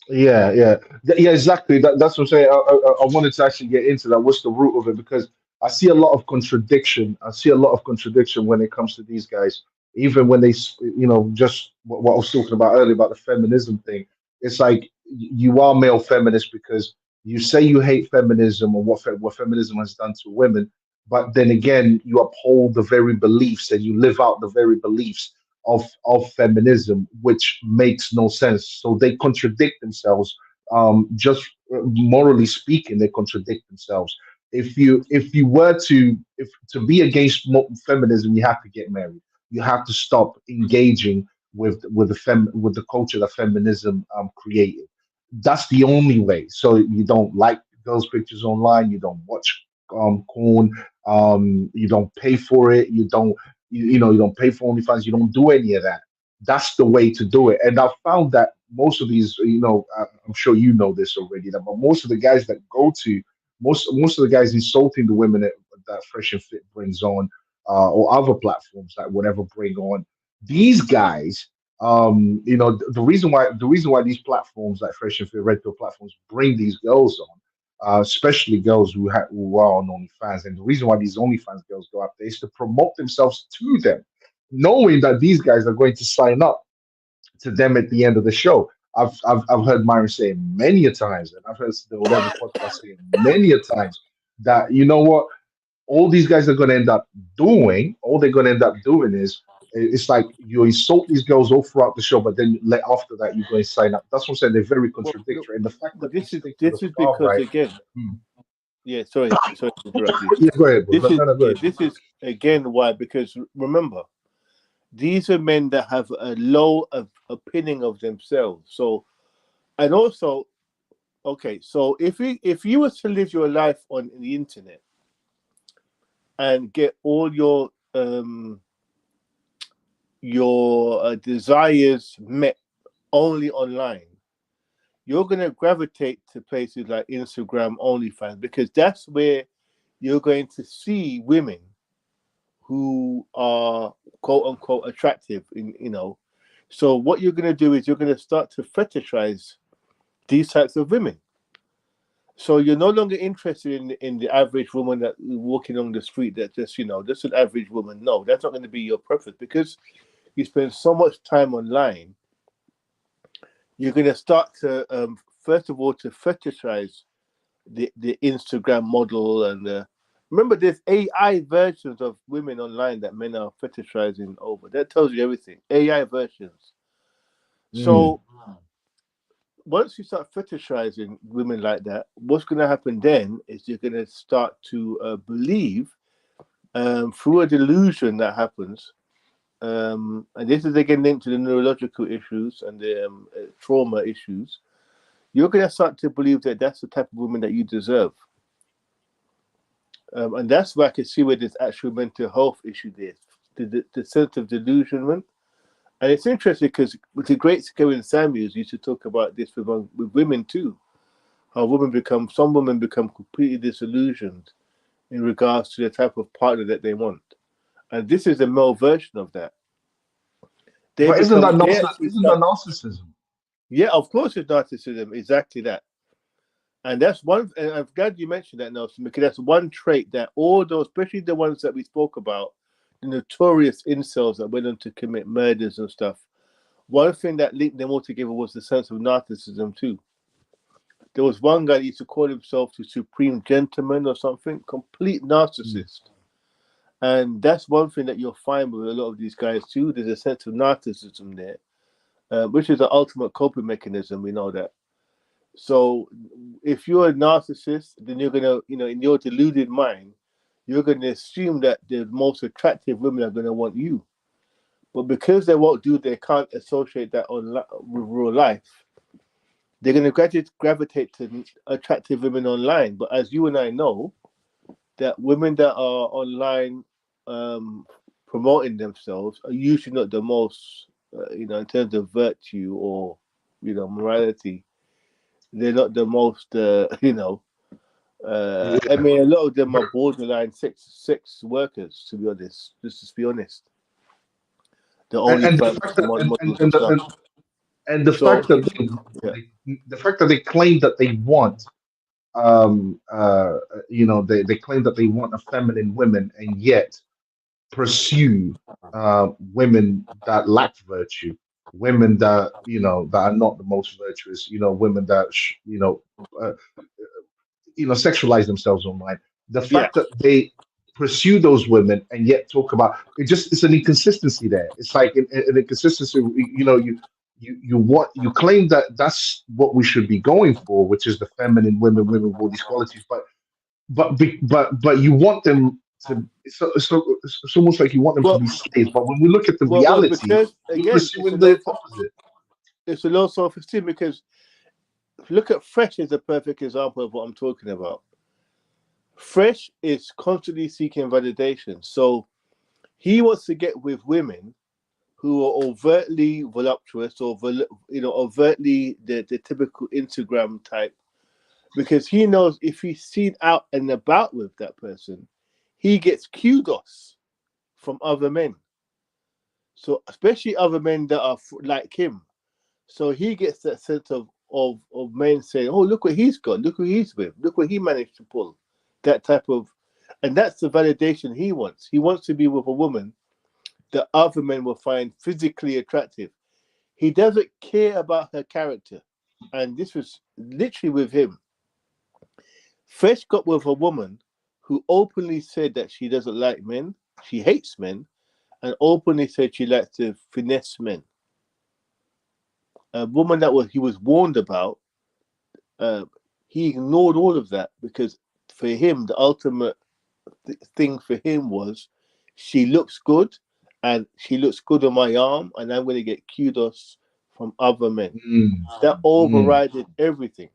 A: yeah, yeah, yeah. Exactly. That's what I'm saying. I wanted to actually get into that. What's the root of it? Because I see a lot of contradiction. I see a lot of contradiction when it comes to these guys. Even when just what I was talking about earlier about the feminism thing. It's like you are male feminist because you say you hate feminism or what feminism has done to women, but then again you uphold the very beliefs and you live out the very beliefs of feminism, which makes no sense. So they contradict themselves. Just morally speaking, they contradict themselves. If you were if to be against feminism, you have to get married. You have to stop engaging with the culture that feminism created. That's the only way. So you don't like those pictures online. You don't watch corn. You don't pay for it. You don't pay for OnlyFans. You don't do any of that. That's the way to do it. And I found that most of these, I'm sure you know this already, but most of the guys that go to most of the guys insulting the women that Fresh and Fit brings on, or other platforms that whatever bring on these guys. The reason why these platforms like Fresh and Fit, Red Pill platforms bring these girls on, especially girls who are on OnlyFans. And the reason why these OnlyFans girls go up there is to promote themselves to them, knowing that these guys are going to sign up to them at the end of the show. I've heard Myron say it many a times, and I've heard the whatever podcast say it many a times that you know what all these guys are going to end up doing. All they're going to end up doing is it's like you insult these girls all throughout the show, but then after that you go and sign up. That's what I'm saying. They're very
B: Well, no,
A: contradictory, and the fact
B: but
A: that they
B: this is
A: stick to the
B: this is
A: far
B: because,
A: right.
B: again,
A: Hmm.
B: yeah. Sorry to interrupt you.
A: Yeah, go ahead, bro.
B: This
A: No,
B: is
A: no, no, go
B: yeah.
A: ahead.
B: This is again why, because remember, these are men that have a low opinion of themselves. So, and also, okay, so if you were to live your life on the internet and get all your um, your desires met only online, you're going to gravitate to places like Instagram, OnlyFans, because that's where you're going to see women who are quote unquote attractive. So what you're going to do is you're going to start to fetishize these types of women. So you're no longer interested in the average woman that walking on the street that just an average woman. No, that's not going to be your preference because you spend so much time online. You're going to start to first of all to fetishize the Instagram model and remember there's AI versions of women online that men are fetishizing over. That tells you everything. AI versions.
A: Mm.
B: So once you start fetishizing women like that, what's going to happen then is you're going to start to believe through a delusion that happens. And this is again linked to the neurological issues and the trauma issues. You're going to start to believe that that's the type of woman that you deserve. And that's where I can see where there's actual mental health issue there, the sense of delusionment. And it's interesting because with the great Kevin Samuels used to talk about this with women too, how some women become completely disillusioned in regards to the type of partner that they want. And this is the male version of that.
A: But
B: They actually
A: isn't that
B: start,
A: narcissism?
B: yeah, of course it's narcissism, exactly that. And that's one, and I'm glad you mentioned that, Nelson, because that's one trait that all those, especially the ones that we spoke about, the notorious incels that went on to commit murders and stuff, one thing that linked them all together was the sense of narcissism too. There was one guy that used to call himself the supreme gentleman or something, complete
A: Mm.
B: narcissist. And that's one thing that you'll find with a lot of these guys too. There's a sense of narcissism there, which is the ultimate coping mechanism. We know that. So if you're a narcissist, then you're gonna, in your deluded mind, you're gonna assume that the most attractive women are gonna want you. But because they can't associate that with real life. They're gonna gravitate to attractive women online. But as you and I know, that women that are online um, promoting themselves are usually not the most, in terms of virtue or, morality. They're not the most, I
A: Yeah.
B: mean, a lot of them are
A: Ver-
B: borderline sex workers. To be honest, just to be honest, the
A: And the
B: OnlyFans
A: fact that
B: models and stuff.
A: and the
B: So
A: fact that
B: yeah,
A: the fact that they claim that they want they claim that they want a feminine women and yet pursue women that lack virtue, women that that are not the most virtuous, women that uh, sexualize themselves online. The
B: yeah.
A: fact that they pursue those women and yet talk about it's an inconsistency there. It's like an inconsistency. You claim that that's what we should be going for, which is the feminine women with all these qualities, but you want them to. It's almost like you want them to
B: Well,
A: be slaves. But when we look at the
B: well,
A: reality,
B: because
A: you're
B: again,
A: pursuing the opposite.
B: it's a low self-esteem because look at Fresh as a perfect example of what I'm talking about. Fresh is constantly seeking validation. So he wants to get with women who are overtly voluptuous or overtly the typical Instagram type because he knows if he's seen out and about with that person, he gets kudos from other men. So especially other men that are like him. So he gets that sense of men saying, "Oh, look what he's got! Look who he's with! Look what he managed to pull!" That type of, and that's the validation he wants. He wants to be with a woman that other men will find physically attractive. He doesn't care about her character, and this was literally with him. Fresh got with a woman who openly said that she doesn't like men, she hates men, and openly said she likes to finesse men. A woman that he was warned about. Uh, he ignored all of that because for him, the ultimate thing for him was she looks good and she looks good on my arm, and I'm going to get kudos from other men.
A: Mm,
B: That
A: mm,
B: overrided everything.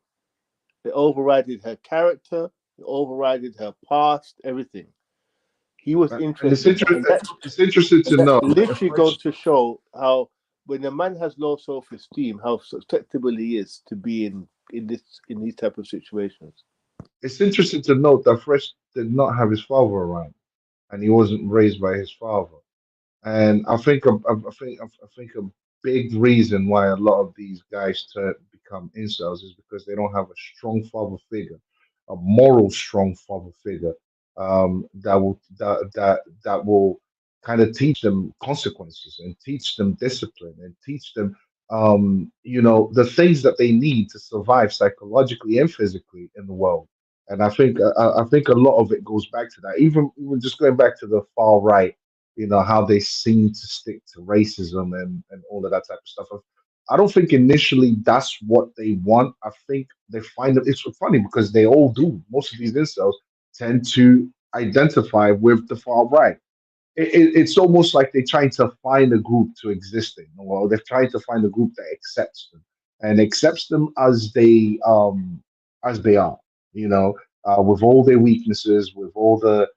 B: It overrided her character, it overrided her past, everything. He was
A: And
B: interested in that,
A: it's interesting
B: and
A: to
B: that
A: know that the
B: literally goes
A: first.
B: to show how when a man has low self-esteem, how susceptible he is to be in these type of situations.
A: It's interesting to note that Fresh did not have his father around, and he wasn't raised by his father. And I think a big reason why a lot of these guys become incels is because they don't have a strong father figure, a moral strong father figure, that will kind of teach them consequences and teach them discipline and teach them, the things that they need to survive psychologically and physically in the world. And I think a lot of it goes back to that. Even just going back to the far right, how they seem to stick to racism and all of that type of stuff. I don't think initially that's what they want. I think they find it. It's funny because they all do. Most of these incels tend to identify with the far right. It's almost like they're trying to find a group to exist in, or they're trying to find a group that accepts them and accepts them as they are. You know, with all their weaknesses, with all the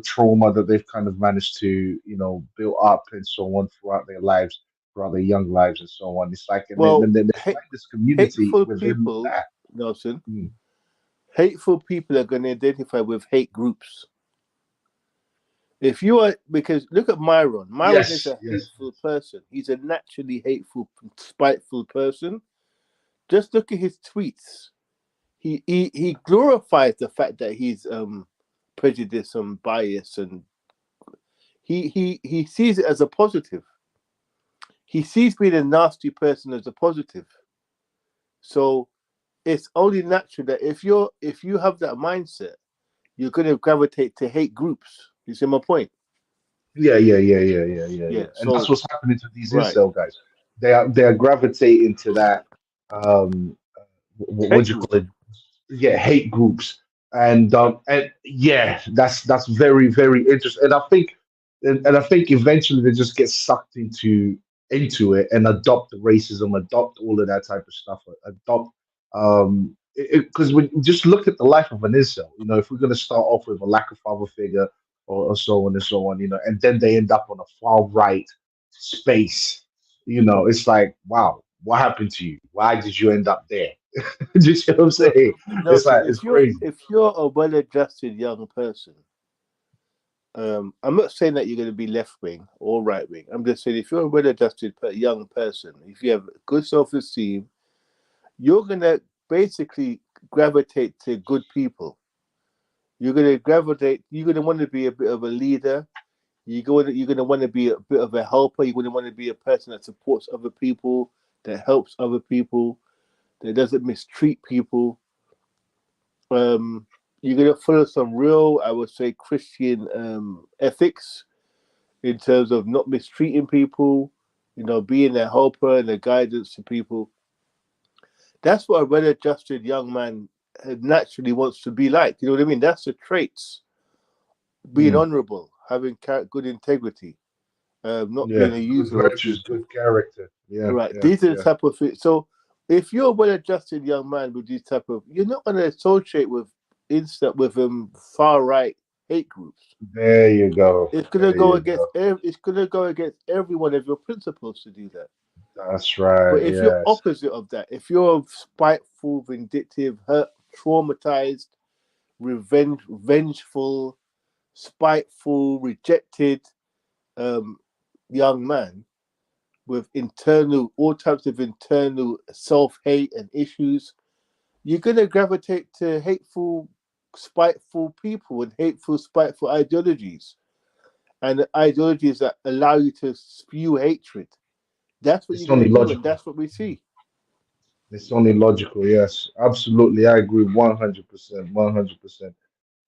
A: trauma that they've kind of managed to build up and so on throughout their lives, throughout their young lives and so on. It's like, and then
B: Well,
A: they find this community
B: hateful
A: within
B: people,
A: that.
B: Nelson,
A: Mm.
B: hateful people are going to identify with hate groups. If you are, because look at Myron. Myron is
A: Yes,
B: a
A: yes,
B: hateful person. He's a naturally hateful, spiteful person. Just look at his tweets. He glorifies the fact that he's prejudiced and biased, and he sees it as a positive. He sees being a nasty person as a positive. So it's only natural that if you have that mindset, you're going to gravitate to hate groups. You see my point?
A: yeah.
B: Yeah.
A: And that's
B: So
A: what's happening to these
B: right,
A: incel guys. They are gravitating to that. What
B: hate
A: do you
B: groups.
A: call it? Yeah, hate groups, and yeah, that's very very interesting. And I think eventually they just get sucked into it and adopt the racism, adopt all of that type of stuff, adopt because when you just look at the life of an incel, if we're going to start off with a lack of father figure or so on and so on, and then they end up on a far right space, it's like, wow, what happened to you? Why did you end up there? Do you see what I'm
B: Look,
A: saying? It's
B: Nelson,
A: like it's crazy.
B: if you're a well-adjusted young person, I'm not saying that you're going to be left wing or right wing. I'm just saying if you're a well-adjusted young person, if you have good self-esteem, you're going to basically gravitate to good people. You're going to gravitate. You're going to want to be a bit of a leader. You're going to want to be a bit of a helper. You're going to want to be a person that supports other people, that helps other people, that doesn't mistreat people. Um, you're going to follow some real, I would say, Christian ethics in terms of not mistreating people, being a helper and a guidance to people. That's what a well-adjusted young man naturally wants to be like. You know what I mean? That's the traits: being
A: Mm,
B: honourable, having good integrity, not being
A: yeah,
B: a
A: good
B: user of
A: virtues,
B: people.
A: good character. Yeah,
B: Right.
A: yeah,
B: These are the
A: yeah.
B: type of things. So, if you're a well-adjusted young man with these type of, you're not going to associate with far right hate groups.
A: There you go.
B: It's gonna
A: There
B: go
A: you
B: against
A: go.
B: it's gonna go against every one of your principles to do that.
A: That's
B: But
A: right.
B: if you're
A: Yes.
B: opposite of that, if you're spiteful, vindictive, hurt, traumatized, vengeful, spiteful, rejected, um, young man with all types of internal self-hate and issues, you're gonna gravitate to hateful, spiteful people and hateful, spiteful ideologies, and ideologies that allow you to spew hatred. That's what you're
A: It's
B: going
A: only
B: to do, and
A: logical.
B: that's what we see.
A: It's only logical. Yes, absolutely. I agree 100%. 100%.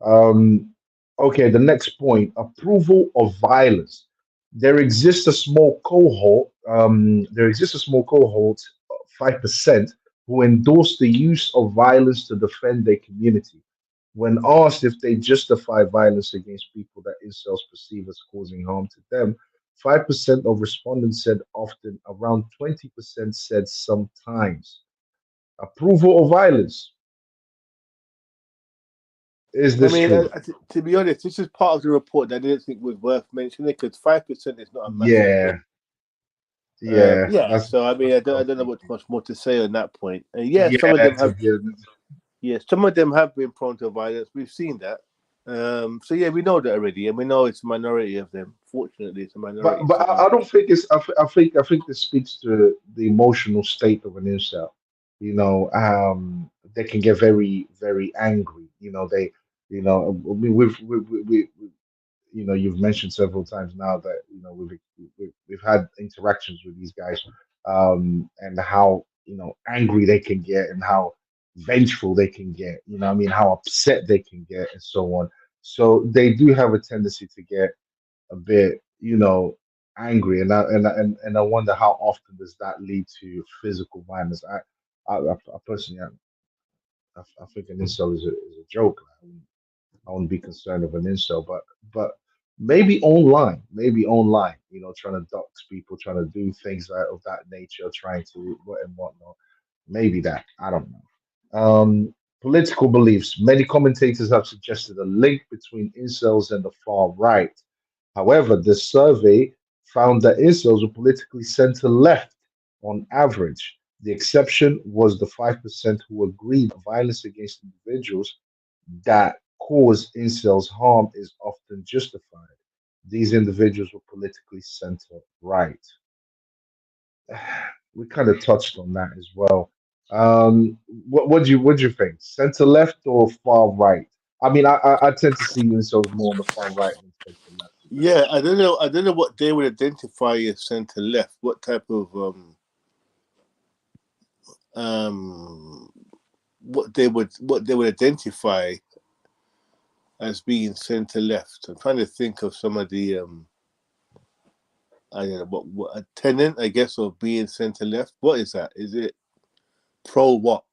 A: Um, okay, the next point, approval of violence. There exists a small cohort, 5%, who endorse the use of violence to defend their community. When asked if they justify violence against people that incels perceive as causing harm to them, 5% of respondents said often, around 20% said sometimes. Approval of violence. Is
B: I
A: this
B: mean,
A: true?
B: to be honest, this is part of the report that I didn't think was worth mentioning because 5% is not a massive thing.
A: Yeah, yeah.
B: Yeah,
A: That's
B: so I mean,
A: that's what I
B: I
A: was
B: don't know
A: thinking.
B: much more to say on that point. And yeah, some of
A: Yeah,
B: them
A: to
B: have,
A: be honest.
B: yeah, some of them have been prone to violence. We've seen that. So yeah, we know that already, and we know it's a minority of them. Fortunately, it's a minority.
A: But
B: So
A: I don't think it's. I think this speaks to the emotional state of an incel. You know, they can get very angry. You know, I mean, you know, you've mentioned several times now that you know we've had interactions with these guys, and how angry they can get and how vengeful they can get. You know, what I mean, how upset they can get and so on. So they do have a tendency to get a bit, angry, and I wonder how often does that lead to physical violence. I personally, I think an incel is a joke. I wouldn't be concerned of an incel, but maybe online, trying to dox people, trying to do things of that nature, trying to what and whatnot. Maybe that I don't know. Political beliefs. Many commentators have suggested a link between incels and the far right. However, this survey found that incels were politically center left on average. The exception was the 5% who agreed violence against individuals that cause incels harm is often justified. These individuals were politically center right. We kind of touched on that as well. What do you think? Center left or far right? I mean, I tend to see incels more on the far right than center left, to be
B: yeah,
A: honest.
B: I don't know what they would identify as centre left. What type of um what they would identify as being centre left. I'm trying to think of some of the I don't know what a tenant, I guess, of being centre left. What is that? Is it pro what?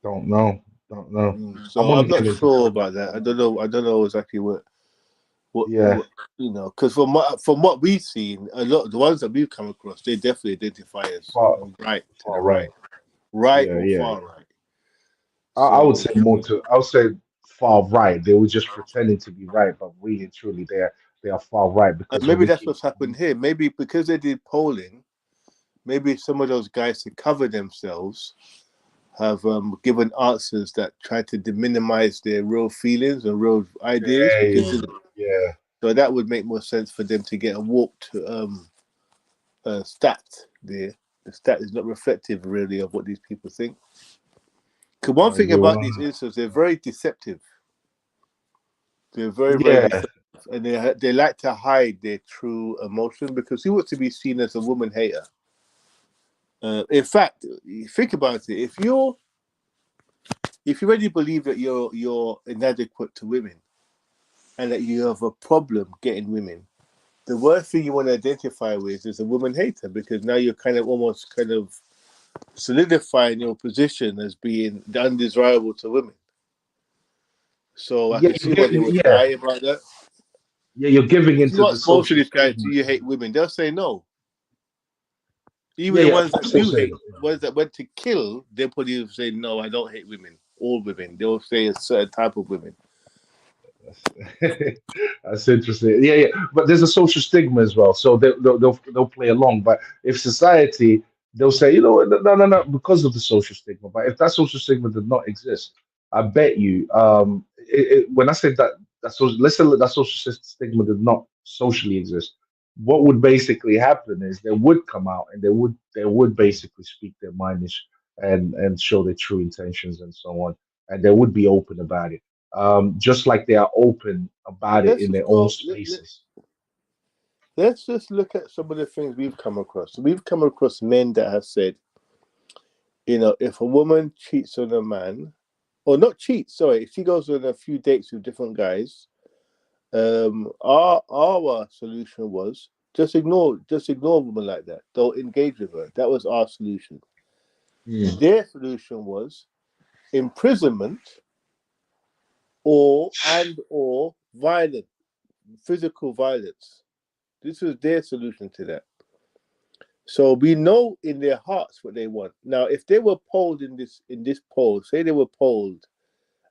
A: Don't know. Don't know. I
B: So I'm
A: wouldn't
B: not
A: get into
B: sure
A: too much
B: about that.
A: on
B: I
A: that.
B: don't know. I don't know exactly
A: Yeah,
B: what because from what we've seen, a lot of the ones that we've come across, they definitely identify as
A: far
B: right to the
A: far right.
B: right, right
A: Yeah,
B: or
A: yeah,
B: far
A: yeah.
B: right.
A: I would
B: So
A: say more to. I would say far right. They were just pretending to be right, but really and truly, they are far right because
B: maybe that's
A: obviously.
B: what's happened here. Maybe because they did polling, maybe some of those guys to cover themselves have given answers that try to minimize their real feelings and real ideas because
A: Yeah, yeah.
B: so that would make more sense for them to get a warped stat there. The stat is not reflective really of what these people think. Because one thing
A: You
B: about these
A: are.
B: instances, they're very deceptive. They're very
A: Yeah,
B: deceptive, and they like to hide their true emotion because who wants to be seen as a woman hater? In fact, think about it. If you really believe that you're inadequate to women and that you have a problem getting women, the worst thing you want to identify with is a woman hater because now you're kind of almost kind of solidifying your position as being undesirable to women. So I
A: yeah.
B: can see why they would lie about that.
A: Yeah. You're giving
B: If you
A: into the
B: ask most of
A: social
B: these guys,
A: stigma.
B: do you hate women? They'll say no. Even
A: Yeah,
B: the
A: yeah. Of
B: ones
A: course
B: that
A: they'll
B: do
A: say
B: hate,
A: that.
B: ones that went to kill, they'll probably say no. I don't hate women. All women. They'll say a certain type of women.
A: That's, that's interesting. Yeah, yeah. But there's a social stigma as well, so they'll play along. But if society, they'll say, no, no, no, because of the social stigma. But if that social stigma did not exist, I bet you, when I say that social, let's say that social stigma did not socially exist, what would basically happen is they would come out and they would basically speak their mind and show their true intentions and so on, and they would be open about it, just like they are open about it
B: Let's
A: in their
B: just
A: own
B: go.
A: spaces.
B: Let's just look at some of the things we've come across. We've come across men that have said, if a woman cheats on a man, or not cheats, sorry, if she goes on a few dates with different guys, our solution was just ignore a woman like that. Don't engage with her. That was our solution.
A: Mm.
B: Their solution was imprisonment or violence, physical violence. This was their solution to that. So we know in their hearts what they want. Now, if they were polled in this poll, say they were polled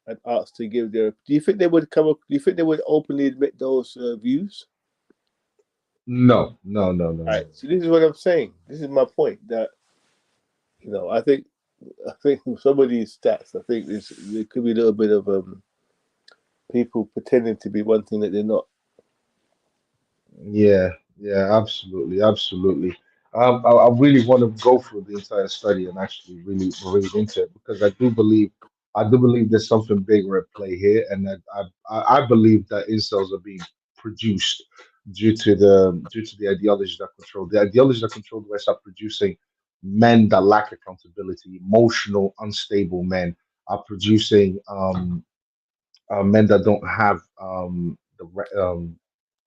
B: and asked to give their, do you think they would come up? Do you think they would openly admit those views?
A: No, no, no, no,
B: Right.
A: no.
B: So this is what I'm saying. This is my point. That I think some of these stats, I think there could be a little bit of people pretending to be one thing that they're not.
A: Yeah, yeah, absolutely, absolutely. I really want to go through the entire study and actually really read into it because I do believe there's something bigger at play here, and that I believe that incels are being produced due to the ideologies that control the ideologies that control the West are producing men that lack accountability, emotional, unstable men are producing men that don't have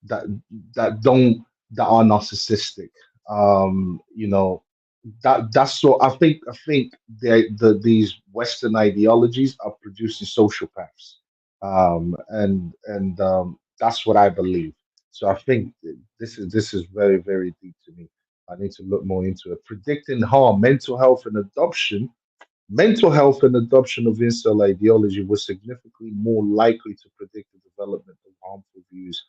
A: that that don't that are narcissistic. You know, that's so. I think these Western ideologies are producing sociopaths, and that's what I believe. So I think this is very very deep to me. I need to look more into it. Predicting harm, mental health, and adoption. Mental health and adoption of incel ideology was significantly more likely to predict the development of harmful views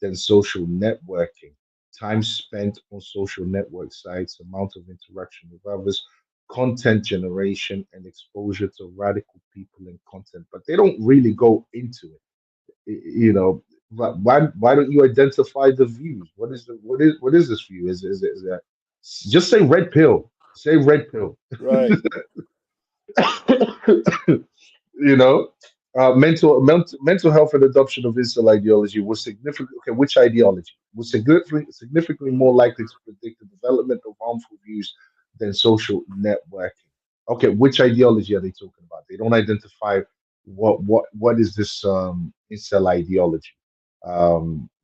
A: than social networking. Time spent on social network sites, amount of interaction with others, content generation, and exposure to radical people and content. But they don't really go into it. You know, why don't you identify the views? What is this view? Is that just say red pill? Say red pill.
B: Right.
A: You know, mental health and adoption of incel ideology was significant. Okay, which ideology was significantly more likely to predict the development of harmful views than social networking? Okay, which ideology are they talking about? They don't identify what is this incel ideology.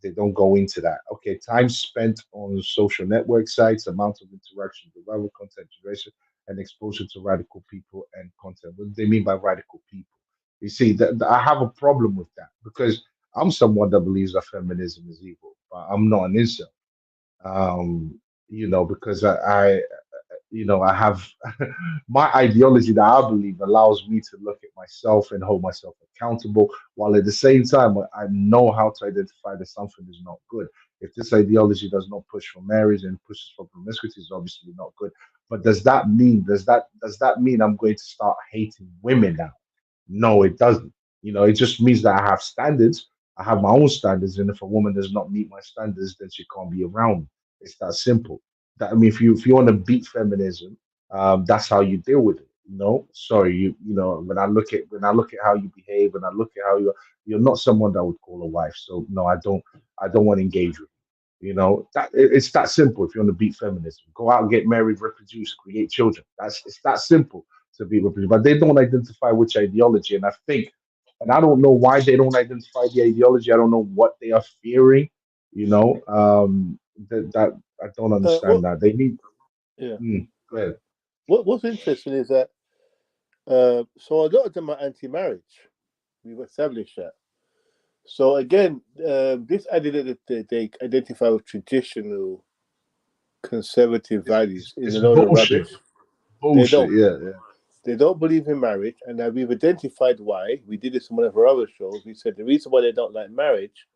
A: They don't go into that. Okay, time spent on social network sites, amount of interaction with other content generation, and exposure to radical people and content. What do they mean by radical people? You see, I have a problem with that because I'm someone that believes that feminism is evil, but I'm not an incel. Because I have my ideology that I believe allows me to look at myself and hold myself accountable, while at the same time I know how to identify that something is not good. If this ideology does not push for marriage and pushes for promiscuity, is obviously not good. But does that mean I'm going to start hating women now? No, it doesn't. It just means that I have standards. I have my own standards, and if a woman does not meet my standards, then she can't be around me. It's that simple. That I mean, if you want to beat feminism, that's how you deal with it. Sorry, when I look at how you behave, when I look at how you're not someone that would call a wife. So no, I don't want to engage with you. It's that simple. If you want to beat feminism, go out and get married, reproduce, create children. It's that simple to be reproduced. But they don't identify which ideology, and I don't know why they don't identify the ideology. I don't know what they are fearing. That I don't understand
B: What?
A: that they need.
B: Yeah.
A: Go ahead.
B: What's interesting is that so a lot of them are anti-marriage. We've established that. So again, this idea that they identify with traditional conservative values is
A: It's
B: a load of
A: bullshit.
B: rubbish. They
A: Bullshit.
B: don't.
A: Yeah, yeah.
B: They don't believe in marriage, and we've identified why. We did this in one of our other shows. We said the reason why they don't like marriage,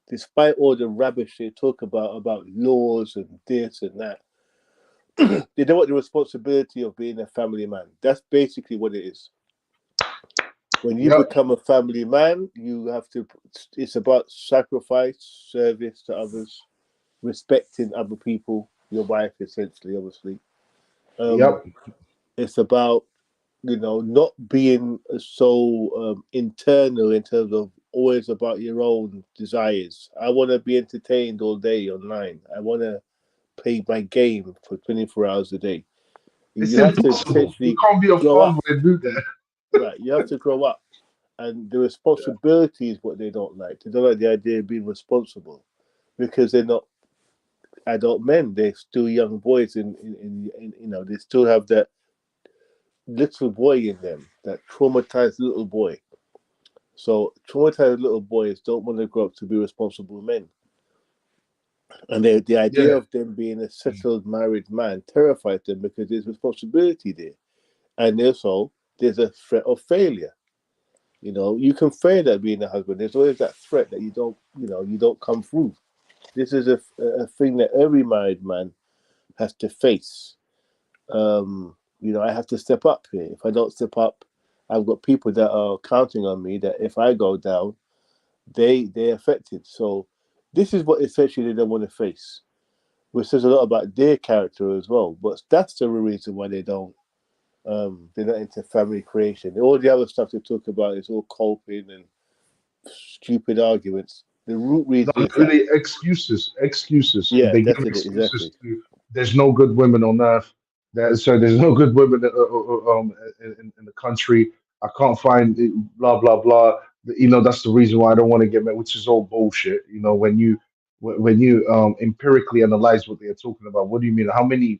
B: despite all the rubbish they talk about laws and this and that, they don't want the responsibility of being a family man. That's basically what it is. When you
A: Yep.
B: become a family man, you have to. It's about sacrifice, service to others, respecting other people, your wife essentially, obviously. Um,
A: Yep.
B: it's about not being so internal in terms of always about your own desires. I want to be entertained all day online. I want to play my game for 24 hours a day.
A: It's
B: You have to
A: impossible. You
B: essentially
A: can't be a
B: grow up.
A: father and do
B: You,
A: that.
B: right, you have to grow up. And the responsibility is what they don't like. They don't like the idea of being responsible because they're not adult men. They're still young boys. They still have that little boy in them, that traumatized little boy. So traumatized little boys don't want to grow up to be responsible men. And the idea
A: Yeah.
B: of them being a settled married man terrifies them because there's responsibility there. And also there's a threat of failure. You know, you can fail at being a husband. There's always that threat that you don't come through. This is a thing that every married man has to face. I have to step up here. If I don't step up, I've got people that are counting on me that if I go down, they're affected. So this is what essentially they don't want to face, which says a lot about their character as well. But that's the reason why they're not into family creation. All the other stuff they talk about is all coping and stupid arguments. The root
A: No,
B: reason is that,
A: really, excuses, excuses.
B: yeah,
A: They give
B: that's it
A: excuses
B: exactly.
A: to. There's no good women on earth. So there's no good women in the country. I can't find it, blah blah blah. That's the reason why I don't want to get married, which is all bullshit. When you empirically analyze what they are talking about, what do you mean? How many?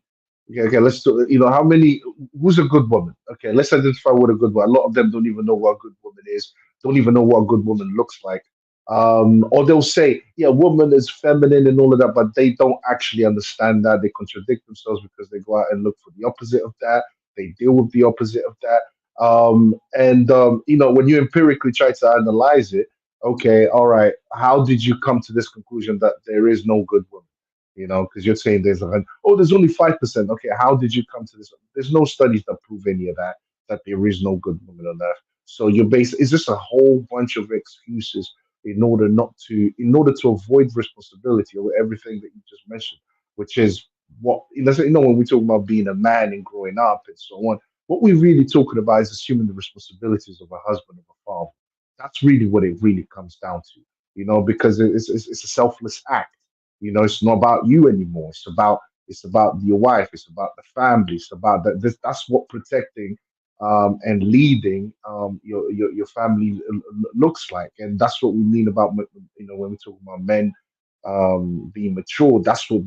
A: Okay, okay, let's do. How many? Who's a good woman? Okay, let's identify what a good one. A lot of them don't even know what a good woman is. Don't even know what a good woman looks like. Or they'll say, yeah, woman is feminine and all of that, but they don't actually understand that. They contradict themselves because they go out and look for the opposite of that. They deal with the opposite of that. When you empirically try to analyze it, okay, all right, how did you come to this conclusion that there is no good woman? Because you're saying there's only 5%. Okay, how did you come to this? There's no studies that prove any of that, that there is no good woman on earth. So it's just a whole bunch of excuses in order to avoid responsibility or everything that you just mentioned, which is when we talk about being a man and growing up and so on, what we're really talking about is assuming the responsibilities of a husband of a father. That's really what it really comes down to, because it's a selfless act. It's not about you anymore. It's about your wife. It's about the family. It's about that. That's what protecting and leading your family looks like, and that's what we mean about when we talk about men being mature. That's what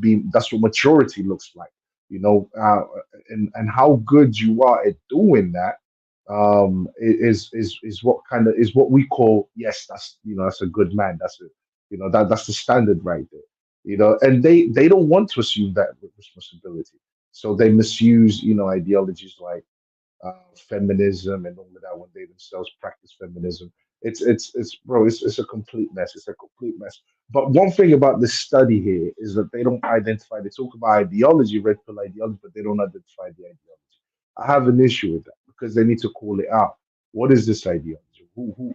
A: maturity looks like. And how good you are at doing that is what we call, yes, that's a good man. That's the standard right there. And they don't want to assume that responsibility, so they misuse ideologies like feminism and all of that when they themselves practice feminism. It's bro, it's a complete mess. It's a complete mess. But one thing about this study here is that they don't identify. They talk about ideology, red pill ideology, but they don't identify the ideology. I have an issue with that because they need to call it out. What is this ideology? Who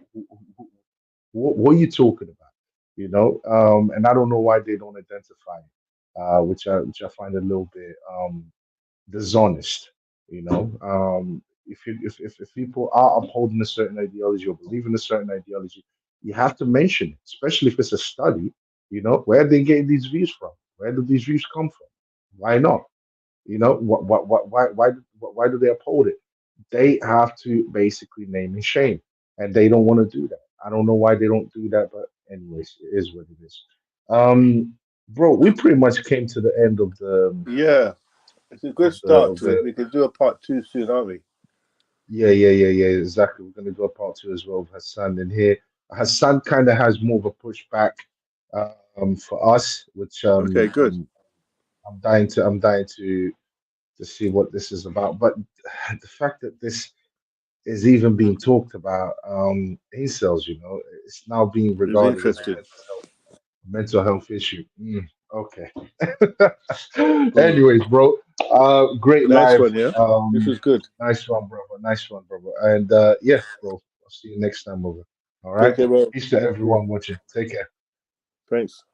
A: what are you talking about? And I don't know why they don't identify it, which I find a little bit dishonest. If people are upholding a certain ideology or believe in a certain ideology, you have to mention it, especially if it's a study. Where are they getting these views from? Where do these views come from? Why not? Why do they uphold it? They have to basically name and shame, and they don't want to do that. I don't know why they don't do that, but anyways, it is what it is. Bro, we pretty much came to the end of the
B: Yeah, it's a good
A: of the
B: start
A: of
B: to it.
A: the
B: We can do a part two soon, aren't we?
A: Yeah, yeah, yeah, yeah, exactly. We're going to do a part two as well with Hassan in here. Hassan kind of has more of a pushback for us, which
B: Okay, good.
A: I'm dying to see what this is about. But the fact that this is even being talked about, incels, it's now being
B: It's
A: regarded as a
B: interesting.
A: mental health issue. Okay.
B: Mm.
A: Anyways, bro, great
B: Nice
A: live.
B: one, yeah. This was good.
A: Nice one, brother. Nice one, brother. And yeah, bro, I'll see you next time, brother. All
B: Take
A: right.
B: care, bro.
A: Peace to
B: Thank you.
A: everyone watching. Take care.
B: Thanks.